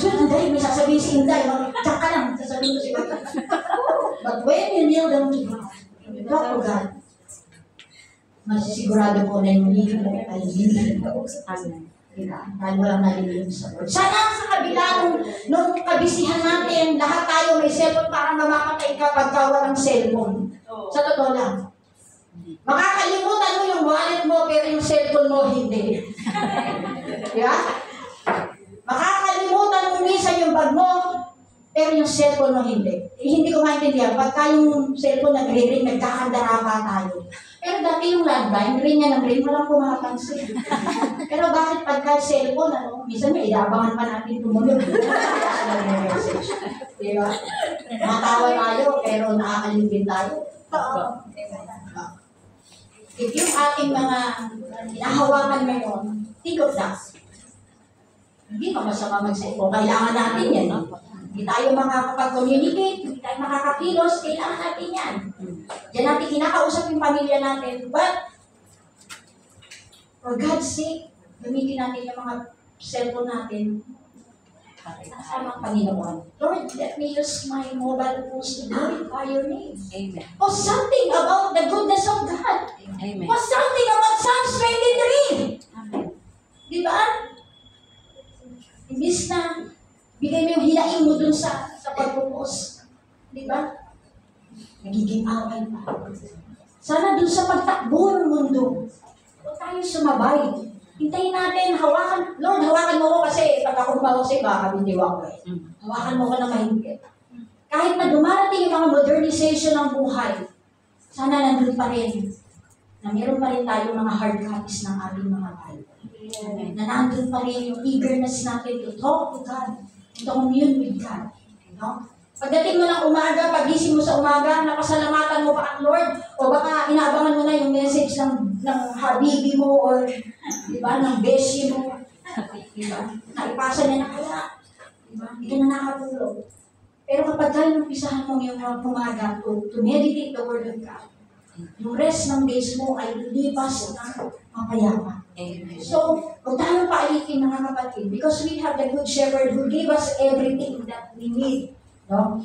Inday, may sasabihin si Inday, tsak ka lang, sasabihin ko si Inday. But when you kneel down to God, talk to God, masisigurado po na yung hindi mo ay hindi kausap. Amen. Diba? Dahil walang nalilin sa Lord. Sana sa kabila nung kabisihan natin, lahat tayo may cellphone para mamamatay kapag walang cellphone. Sa totoo lang. Makakalimutan mo yung wallet mo pero yung cellphone mo hindi. Diba? Makakalimutan mo minsan yung bag mo pero yung cellphone mo hindi. Hindi ko maintindihan. Pagka yung cellphone nagre-ring, nagkakandara pa tayo. Pero dati yung landline, ring niya ng ring, walang pumapansin. Pero bakit pagka cellphone, minsan may iabangan pa natin tumunog. Diba? Matawa tayo, pero nakakalimbil tayo. If yung ating mga hinahawakan ngayon, think of that. Hindi pa masama mag-cellphone. Kailangan natin yan. Hindi tayo makakapag-communicate, hindi tayo makakakilos, kailangan natin yan. Diyan natin kinakausap yung pamilya natin. But, for God's sake, gamitin natin yung mga cellphone natin. Kasama ang Panginoon. Lord, let me use my mobile phones to glorify your name. Amen. Post something about the goodness of God. Amen. Post something about Psalms 23. Amen. Di ba? Imbis na bigay mo yung hinaing mo dun sa pagpupos. Di ba? Nagiging away pa. Sana dun sa pagtakbo ng mundo, huwag tayo sumabay. Hintayin natin, hawakan. Lord, hawakan mo ko kasi pag ako humawak sa'yo, baka bindiwa ko eh. Hawakan mo ko na mahigpit. Kahit na dumarating yung mga modernization ng buhay, sana nandun pa rin na meron pa rin tayo mga hard copies ng ating mga Bible. Na nandun pa rin yung eagerness natin to talk to God, to commune with God. You know? Pagdating mo ng umaga, pagising mo sa umaga, napasalamatan mo pa ang Lord, o baka inaabangan mo na yung message ng habibi mo, or diba, ng beshi mo. Diba? Naipasa niya na kaya. Diba? Hindi ka na nakatulog. Pero kapag tayo napisahan mo yung umaga to meditate the Word of God, yung rest ng days mo ay lilipas ng mapayapa. So, huwag tayong paalikin mga kapatid, because we have the Good Shepherd who gave us everything that we need. No?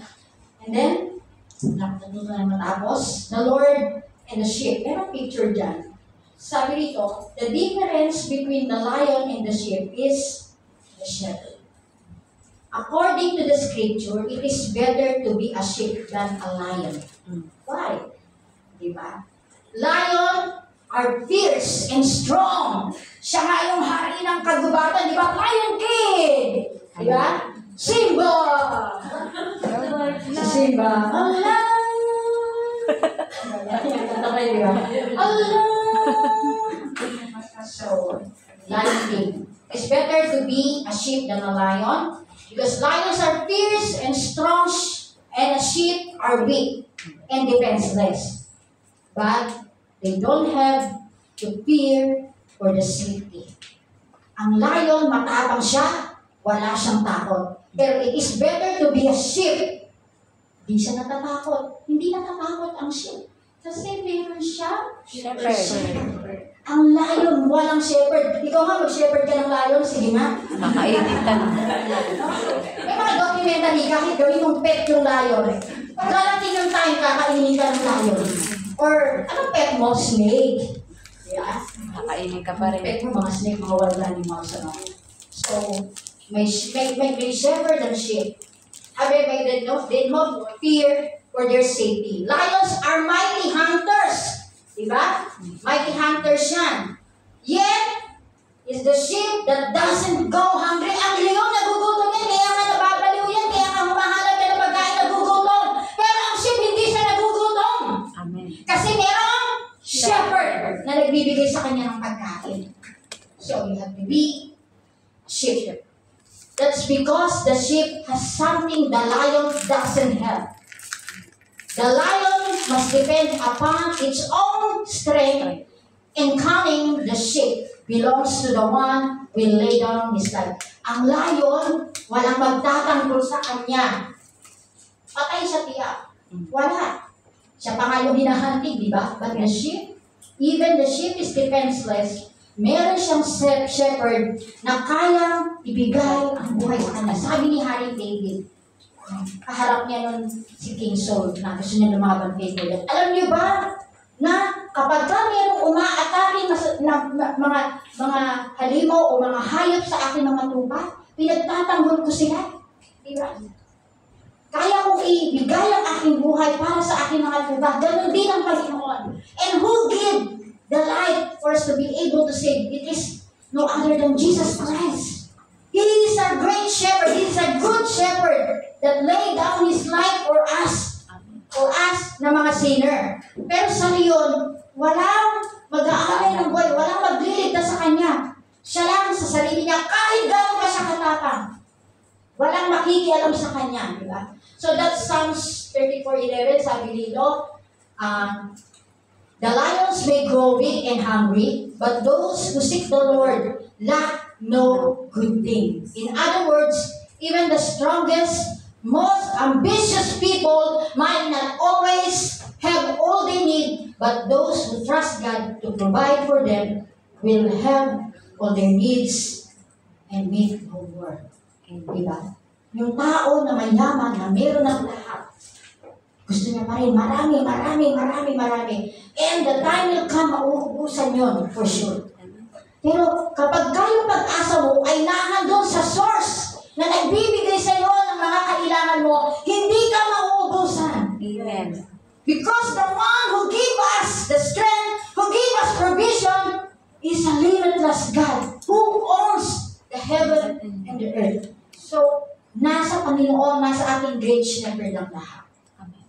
And then, matapos, the Lord and the sheep. Merong picture dyan. Sabi rito, the difference between the lion and the sheep is the shepherd. According to the scripture, it is better to be a sheep than a lion. Why? Diba? Lion are fierce and strong. Siya nga yung hari ng kagubatan, diba? Lion King! Diba? Simba! Si Simba. Allah! Allah! So, Lion King. It's better to be a sheep than a lion because lions are fierce and strong and a sheep are weak and defenseless. But they don't have to fear for the safety. Ang lion, matapang siya, wala siyang takot. Pero it is better to be a sheep. Hindi siya natatakot. Hindi natatakot ang sheep. Kasi meron siya shepherd. Ang lion, walang shepherd. Ikaw nga, mag-shepherd ka ng lion. Sige nga. Makainitan. May mga documentary, kahit gawin mong pet yung lion. Darating yung time, kakainin ka ng lion. Or, anong pet mo? Snake. Yeah. Makainin ka pa rin. Pet mo, mga snake, mga wild animals. Ano? So, may shepherd and sheep. They don't fear for their safety. Lions are mighty hunters. Diba? Mighty hunters yan. Yet, is the sheep that doesn't go hungry. Ang leon, nagugutom yan. Kaya nga nababaliw yan. Kaya nga humahanap ka ng pagkain, nagugutom. Pero ang sheep, hindi siya nagugutom. Amen. Kasi merong shepherd na nagbibigay sa kanya ng pagkain. So, you have to be sheep. That's because the sheep has something the lion doesn't have. The lion must depend upon its own strength and cunning. The sheep belongs to the one who will lay down his life. Ang lion, walang magtatanggol sa kanya. Patay sa tiyak. Wala. Siya pa nga yung hinahantig, di ba? But the sheep, even the sheep is defenseless. Meron siyang shepherd na kayang ibigay ang buhay sa kanya. Sabi ni Harry David, kaharap niya nun si King Saul na gusto niya lumaban kay Goliath. Alam niyo ba na kapag mayroong umaatake na mga halimaw o mga hayop sa aking mga tupa, pinagtatanggol ko sila. Diba? Kaya kong ibigay ang aking buhay para sa aking mga tupa. Ganun din ang Panginoon. And who give the life for us to be able to save? It is no other than Jesus Christ. He is a great shepherd. He is a good shepherd that laid down His life for us na mga sinner. Pero sa leon, walang mag-aalay ng buhay, walang magliligtas sa kanya. Siya lang sa sarili niya, kahit gano'n pa siya katapang. Walang makikialam sa kanya, di ba? So that's Psalms 34:11, sabi dito, the lions may grow weak and hungry, but those who seek the Lord lack no good thing. In other words, even the strongest, most ambitious people might not always have all they need, but those who trust God to provide for them will have all their needs and meet the world. Diba? Yung tao na mayaman, na meron ng lahat, gusto niya pa rin marami. And the time will come, mauubusan yun, for sure. Pero kapag kayong pag-asa mo ay nahandun sa source na nagbibigay sa iyo ng mga kailangan mo, hindi ka mauubusan. Amen. Because the one who gave us the strength, who gave us provision, is a limitless God who owns the heaven and the earth. So, nasa Panginoon, nasa ating great shepherd ang lahat. Amen.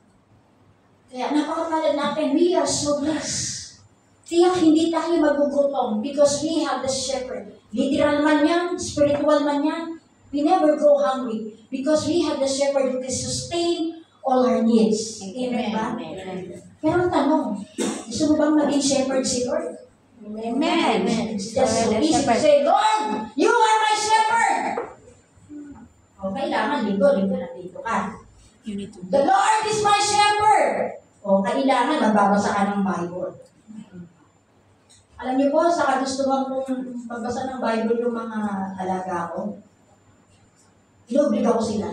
Kaya napakapalad natin, we are so blessed. Tiyak hindi tayo magugutom because we have the shepherd. Literal man yan, spiritual man yan, we never go hungry because we have the shepherd who can sustain all our needs. Amen ba? Pero tanong, gusto mo bang maging shepherd si Lord? Amen. It's just so easy to say, Lord, you are my shepherd! O, kailangan linggo nandito ka. You need to. The Lord is my shepherd! O, kailangan magbabasa ka ng Bible. Alam niyo po, sa kagustuhan kong magbasa ng Bible yung mga alaga ko, inuobliga ko sila.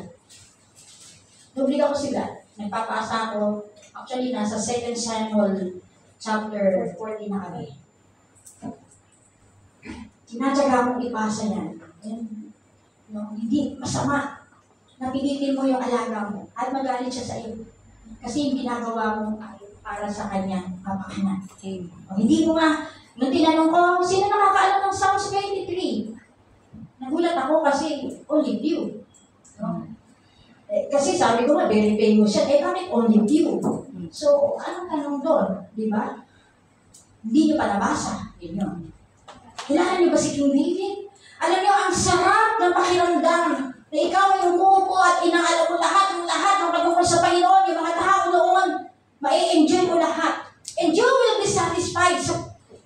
Nagpapasa ako. Actually, nasa 2 Samuel chapter 40 na kami. Tinatsaga kong ipasa yan. Hindi, masama. Napilitin mo yung alaga mo at magalit siya sa iyo. Kasi yung ginagawa mo ay para sa kanyang kapakanan. Hindi mo nga, nung tinanong ko, sino nakakaalam ng Psalms 23? Nagulat ako kasi only few. Kasi sabi ko nga, very famous siya. Bakit only few? So, anong tanong doon? Di ba? Hindi nyo pa nabasa. Yun. Kilala niyo ba si King David? Alam niyo, ang sarap ng pakiramdam na ikaw ay umuupo at inaalam mo lahat ng pagmumul sa Panginoon, yung mga tao noon, mai-enjoy mo lahat. And you will be satisfied sa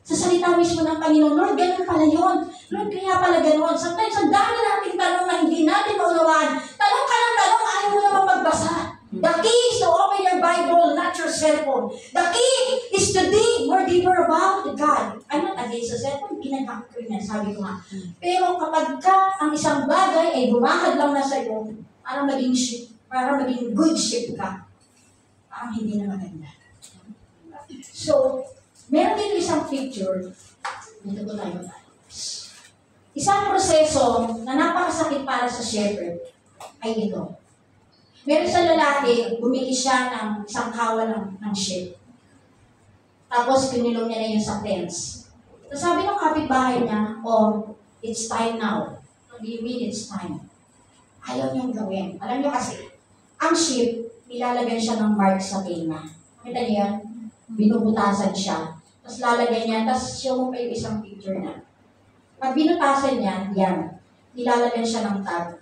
salita mismo ng Panginoon. Lord, ganun pala yun. Lord, kaya pala ganun. Sometimes, ang dami nating tanong na hindi natin maunawaan. Tanong ka ng tanong, ayaw mo naman magbasa. The key is to open your Bible, not your cellphone. The key is to dig more deeper about God. I'm not against the cellphone, ginagamit ko yan, sabi ko nga. Pero kapag ang isang bagay ay bumahad lang na sa iyo, para maging good ship ka, parang hindi na maganda. So, meron dito isang picture, dito ko tayo isang proseso na napakasakit para sa shepherd ay ito. Meron sa lalaki, bumili siya ng isang kawan ng sheep. Tapos, kinulong niya na yun sa fence. So, sabi ng kapitbahay niya, it's time now. What do you mean it's time? Ayaw niyang gawin. Alam niyo kasi, ang sheep, nilalagyan siya ng mark sa tenga. Kita niyo yan? Binubutasan siya. Tapos lalagyan niya, tapos show mo pa yung isang picture na. Pag binutasan niya, yan. Nilalagyan siya ng tag.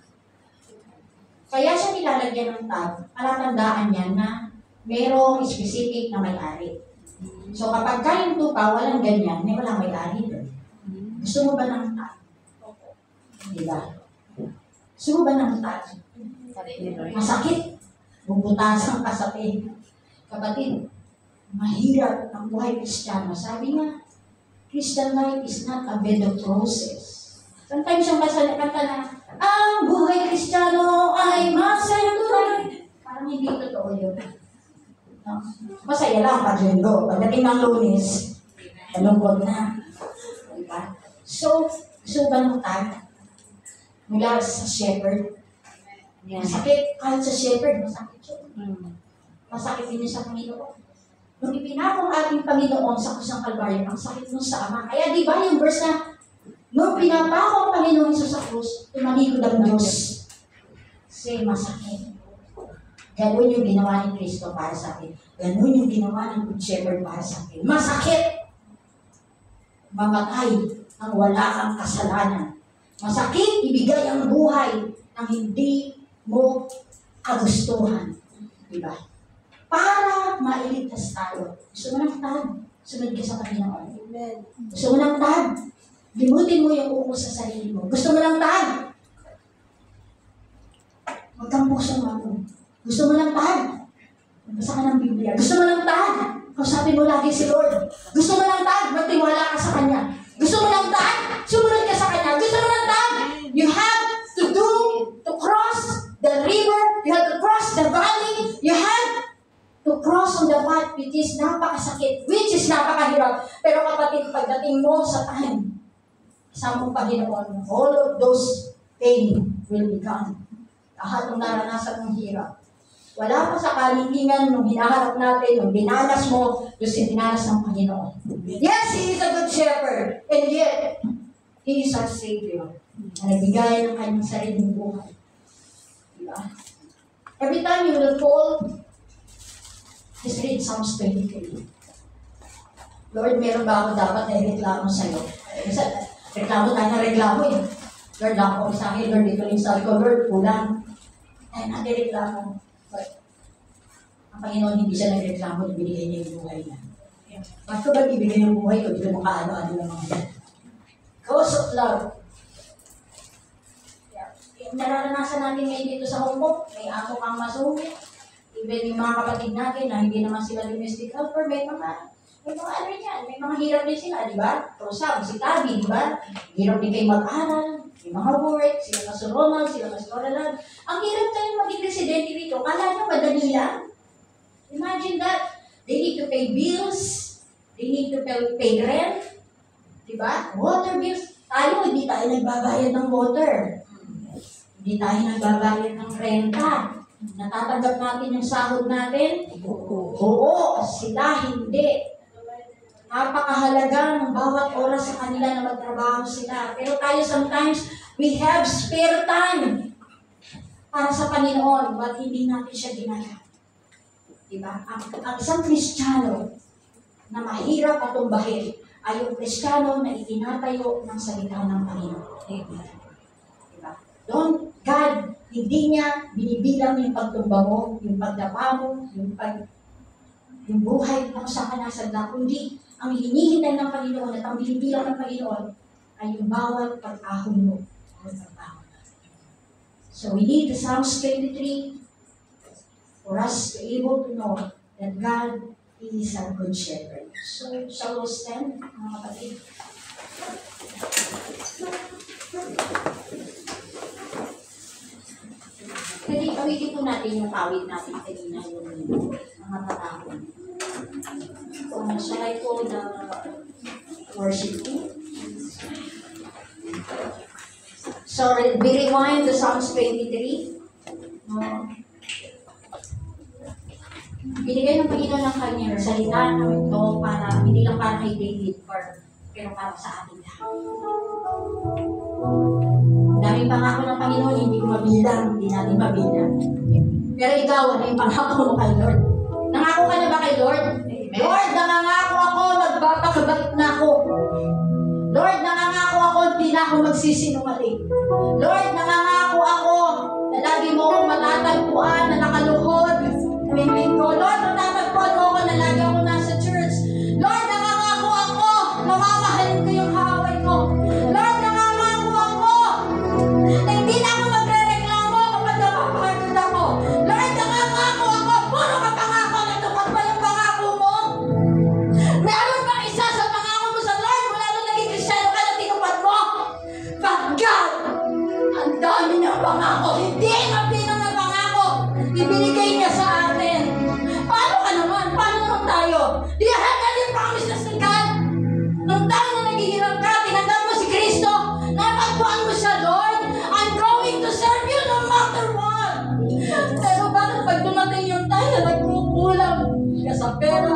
Kaya siya nilalagyan ng tag, palatandaan niya na merong specific na may-ari. So kapag yung tupa, walang ganyan, may walang may-ari doon. Gusto mo ba ng tag? Diba? Gusto mo ba ng tag? Masakit. Bubutasan ka sa pain. Kapatid, mahirap ang buhay Kristiyano. Sabi nga, Christian life is not a bed of roses. Sometimes yung kanta na, ang buhay Kristiyano ay masayang tunay. Parang hindi totoo yun. No? Masaya lang pag linggo. Pagdating ng Lunes, malungkot na. Diba? So, gusto ba ng tag? Mula sa shepherd. Masakit. Kahit sa shepherd, masakit yun. Masakit din yun sa Panginoon. Nung ipinako ang ating Panginoon sa kusang Kalbaryo, ang sakit mo sa Ama. Kaya di ba yung verse na, nung pinapako ang Panginoon sa krus, tumalikod ang Diyos. Kasi masakit. Ganun yung ginawa ni Kristo para sa akin. Ganun yung ginawa ng Good Shepherd para sa akin. Masakit! Mamatay ang wala kang kasalanan. Masakit ibigay ang buhay ng hindi mo kagustuhan. Diba? Para mailigtas tayo. Gusto mo ng tag? Sunod ka sa Panginoon. Amen. Gusto mo ng tag? Limutin mo yung uko sa sarili mo. Gusto mo ng tag? Huwag kang pusong ako. Gusto mo ng tag? Magbasa ka ng Biblia. Gusto mo ng tag? Kausapin mo lagi si Lord. Gusto mo ng tag? Magtiwala ka sa Kanya. Gusto mo ng tag? Sumunod ka sa Kanya. Gusto mo ng tag? You have to cross the river. You have to cross the valley. You have to cross on the path which is napakasakit, which is napakahirap. Pero kapatid, pagdating mo sa time, sa mong Panginoon, all of those pain will be gone. Lahat ng naranasan mong hirap. Wala pa sa kalintingan nung hinaharap natin, nung dinanas mo, yung dinanas ng Panginoon. Yes, He is a good shepherd. And yet, He is our Savior. Na nagbigay ng kanyang sariling buhay. Diba? Every time you will fall, just read Psalms 23. Lord, meron ba ako dapat na reklamo sa'yo? Kasi reklamo tayo na reklamo eh. Lord, lang ako sa akin. Lord, dito rin sabi ko, Lord, kulang. Ay, nagreklamo. But, ang Panginoon hindi siya nagreklamo, ibigay niya yung buhay niya. Bakit ko ba ibigay yung buhay ko? Di ba makaano-ano ng mga yan? Cause of love. Yung nararanasan natin ngayon dito sa Hong Kong, may ako kang masungit. Even yung mga kapatid natin na hindi naman sila domestic helper, may mga ano yan, may mga hirap din sila, di ba? Rosab, si Tabi, di ba? Hirap din kayo mag-aral, may mga work, sila masuroman, sila masuralan. Ang hirap kayo maging residente dito, kala nyo madali lang. Imagine that, they need to pay bills, they need to pay rent, di ba? Water bills, tayo, hindi tayo nagbabayad ng water. Hindi tayo nagbabayad ng renta. Natatanggap natin yung sahod natin? Oo, sila hindi. Napakahalaga ng bawat oras sa kanila na magtrabaho sila. Pero tayo sometimes, we have spare time para sa Panginoon, but hindi natin siya ginagawa. Diba? Ang isang Kristiyano na mahirap patumbahin ay yung Kristiyano na itinatayo ng salita ng Panginoon. Diba? God, hindi niya binibilang yung pagtumba mo, yung pagdapa mo, yung buhay na sa kanasagda, kundi ang hinihintay ng Panginoon at ang binibilang ng Panginoon ay yung bawat pag-ahon mo. So we need the Psalms 23 for us to be able to know that God is our good shepherd. So, shall we stand, mga kapatid? Kasi awitin po natin yung kawit natin kanina, yung mga tatapon. So, shall I call the worship team? So, we rewind to Psalms 23. Binigay ng Panginoon ng kanyang salita na ito para, hindi lang para kay David, pero para sa ating lahat. Daming pangako ng Panginoon, hindi ko mabilang, hindi natin mabilang. Pero ikaw, ano yung pangako mo kay Lord? Nangako ka na ba kay Lord? Amen. Lord, nangangako ako, magpapakabait na ako. Lord, nangangako ako, hindi na ako magsisinungaling. Lord, nangangako ako na na lagi mo akong matatagpuan, na nakaluhod, tuwing linggo. Lord, matatagpuan mo ako na lagi ako nasa church. Lord, nangangako ako, namamahalin ko yung haway ko. Lord, nangangako ako, na hindi na ako magre-reklamo kapag napapagod ako. Lord, nangangako ako, puro ka pangako, natupad ba yung pangako mo? Meron bang isa sa pangako mo sa Lord mula nung naging Kristyano ka na tinupad mo? But God, ang dami ng pangako, hindi ang pinang na pangako, ibinigay niya sa atin. Paano ka naman? Paano naman tayo? Do you have any promises to God? Nung tayo na naghihirap ka, tinanggap mo si Kristo, napagpuan mo siya, Lord, I'm going to serve you no matter what. Pero bakit pag dumating yung tayo na nagkukulang ka sa pera,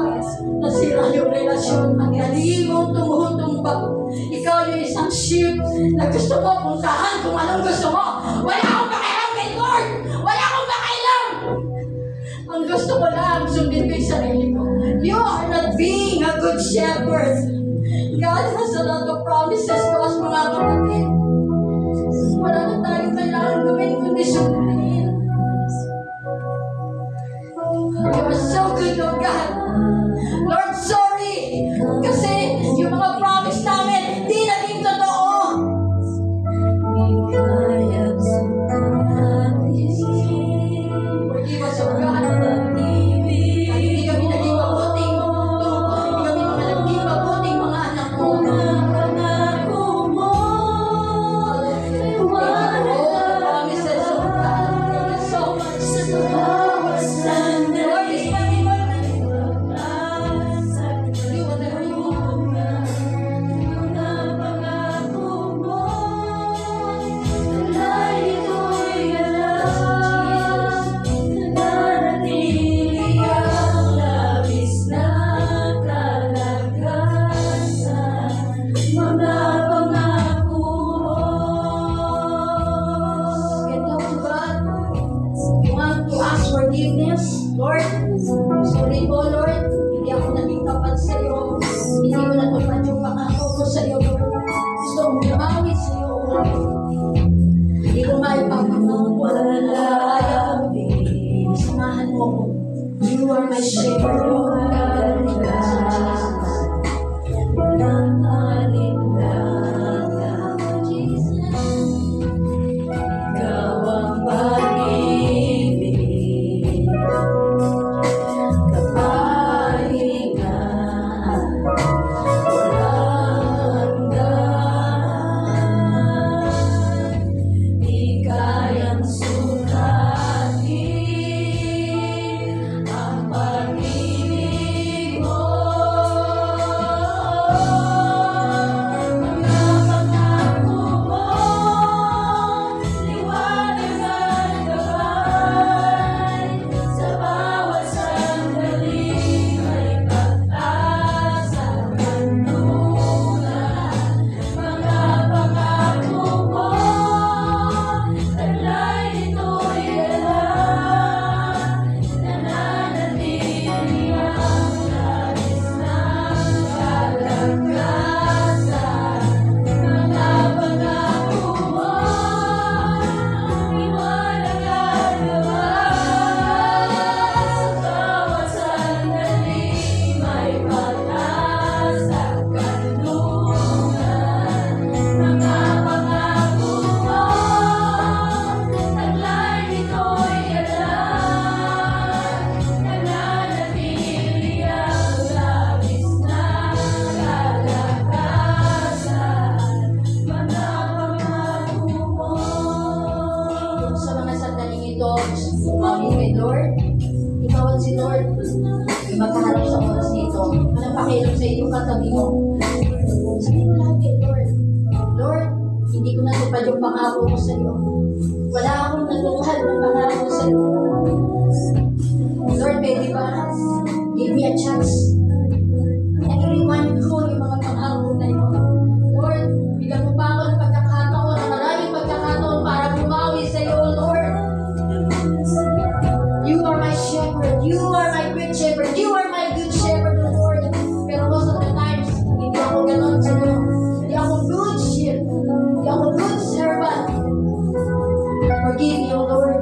nasira yung relasyon, ang galing mong tumutumbak. Ikaw yung isang sheep na gusto mo puntahan kung anong gusto mo. Wala akong pakialam kay Lord! Wala akong pakialam! Ang gusto ko lang, sundin ko yung sarili ko. You are not being a good shepherd. God has a lot of promises to us, mga kapatid. Wala na tayong kailangan gawin kundi sundin. You are so good, oh God. Lord, sorry. Kasi yung mga promise namin, di naging totoo. Forgive us, oh God. Hindi kami naging mabuting hindi kami naging mabuting mga anak mo. Promises, oh God. Thank you so much. Lord, is do whatever you want. Get down to God. You want to ask forgiveness, Lord. Sorry po, Lord. Hindi ako naging tapat sa iyo. Hindi ko natupad yung pangako ko sa iyo. Gusto kong lumawit sa iyo. Hindi ko maipapangako. Kaya ko. Samahan mo ko. You are my shepherd, Lord. Umawin kay Lord. Ikaw at si Lord. Magkaharap sa oras nito. Anong pakialam sa iyo katabi mo? Sabi mo lagi, Lord. Lord, hindi ko natupad yung pangako ko sa iyo. Wala akong natupad ng pangako sa iyo. Lord, pwede ba? Give me a chance. Na i-remind ko yung mga pangako na iyo. Lord, bigyan mo pa ako ng pagkakataon, ng maraming pagkakataon para bumawi sa iyo, Lord. You are my shepherd. You are my good shepherd. You are my good shepherd, Lord. Pero most of the times, hindi ako ganon sa iyo. Hindi ako good shepherd. Hindi ako good servant. Forgive me, O Lord.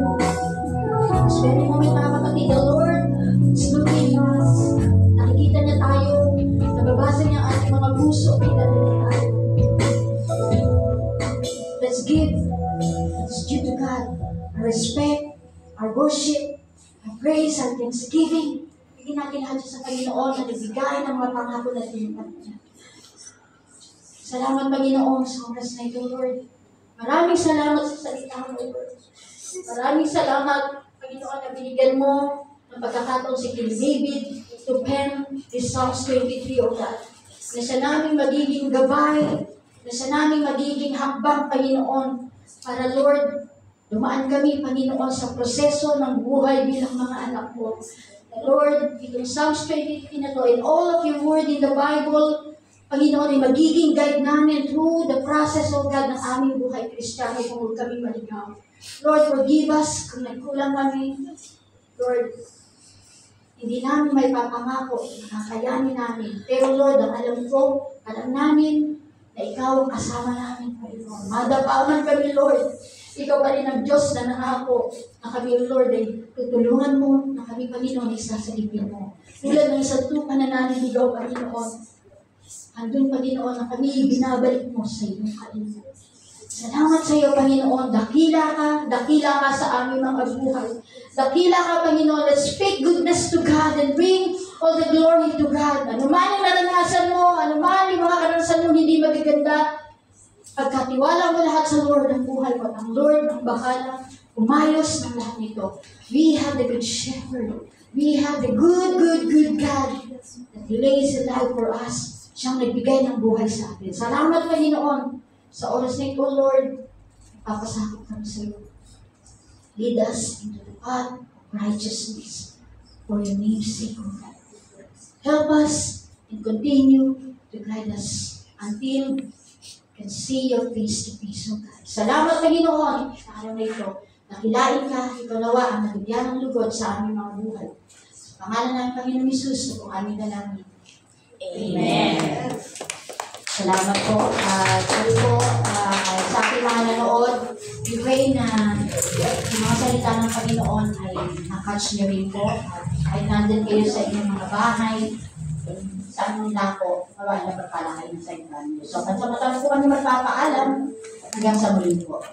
our worship, our praise, our thanksgiving. Bigyan natin lahat sa Panginoon na nagbigay ng mga pangako na tinatapos niya. Salamat, Panginoon, sa oras na ito, Lord. Maraming salamat sa salita mo, Lord. Maraming salamat, Panginoon, na binigyan mo ng pagkakataon si King David to pen this Psalms 23, O God. Na siya namin magiging gabay, na siya namin magiging hakbang, Panginoon, para, Lord, dumaan kami, Panginoon, sa proseso ng buhay bilang mga anak mo. Lord, itong Psalms 23 na to, and all of your word in the Bible, Panginoon, ay magiging guide namin through the process, O God, ng aming buhay Kristiyano kung huwag kami maligaw. Lord, forgive us kung nagkulang kami. Lord, hindi namin may papangako, kakayanin namin. Pero Lord, ang alam namin na ikaw ang kasama namin, Panginoon. Madapaman kami, Lord. Ikaw pa rin ang Diyos na nangako na kami, Lord, ay tutulungan mo na kami, Panginoon, isa sa libin mo. Tulad ng isang tupa na naniligaw, Panginoon. Andun, Panginoon, na kami binabalik mo sa iyong kainin. Salamat sa iyo, Panginoon. Dakila ka sa aming mga buhay. Dakila ka, Panginoon. Let's speak goodness to God and bring all the glory to God. Ano man yung naranasan mo, ano man yung mga karanasan mo hindi magaganda, pagkatiwala mo lahat sa Lord ang buhay mo. Ang Lord ang bahala umayos ng lahat nito. We have the good shepherd. We have the good God that lays it out for us. Siyang nagbigay ng buhay sa atin. Salamat, Panginoon. Sa oras na ito, Lord, papasakot kami sa iyo. Lead us into the path of righteousness for your name's sake, O God. Help us and continue to guide us until we can see your face to face, O God. Salamat, Panginoon, sa araw na ito. Nakilain ka, ikaw nawa ang nabigyan ng lugod sa aming mga buhay. Sa pangalan ng Panginoon Jesus, na kung aming dalangin. Amen. Salamat po. Sabi po, sa ating mga nanood, we pray na yung mga salita ng Panginoon ay nakatch niyo rin po. At kahit nandun kayo sa inyong mga bahay, sa anong lako, maraming napagpala kayo sa inyo. So, pansamantala po kami magpapaalam hanggang sa muli po.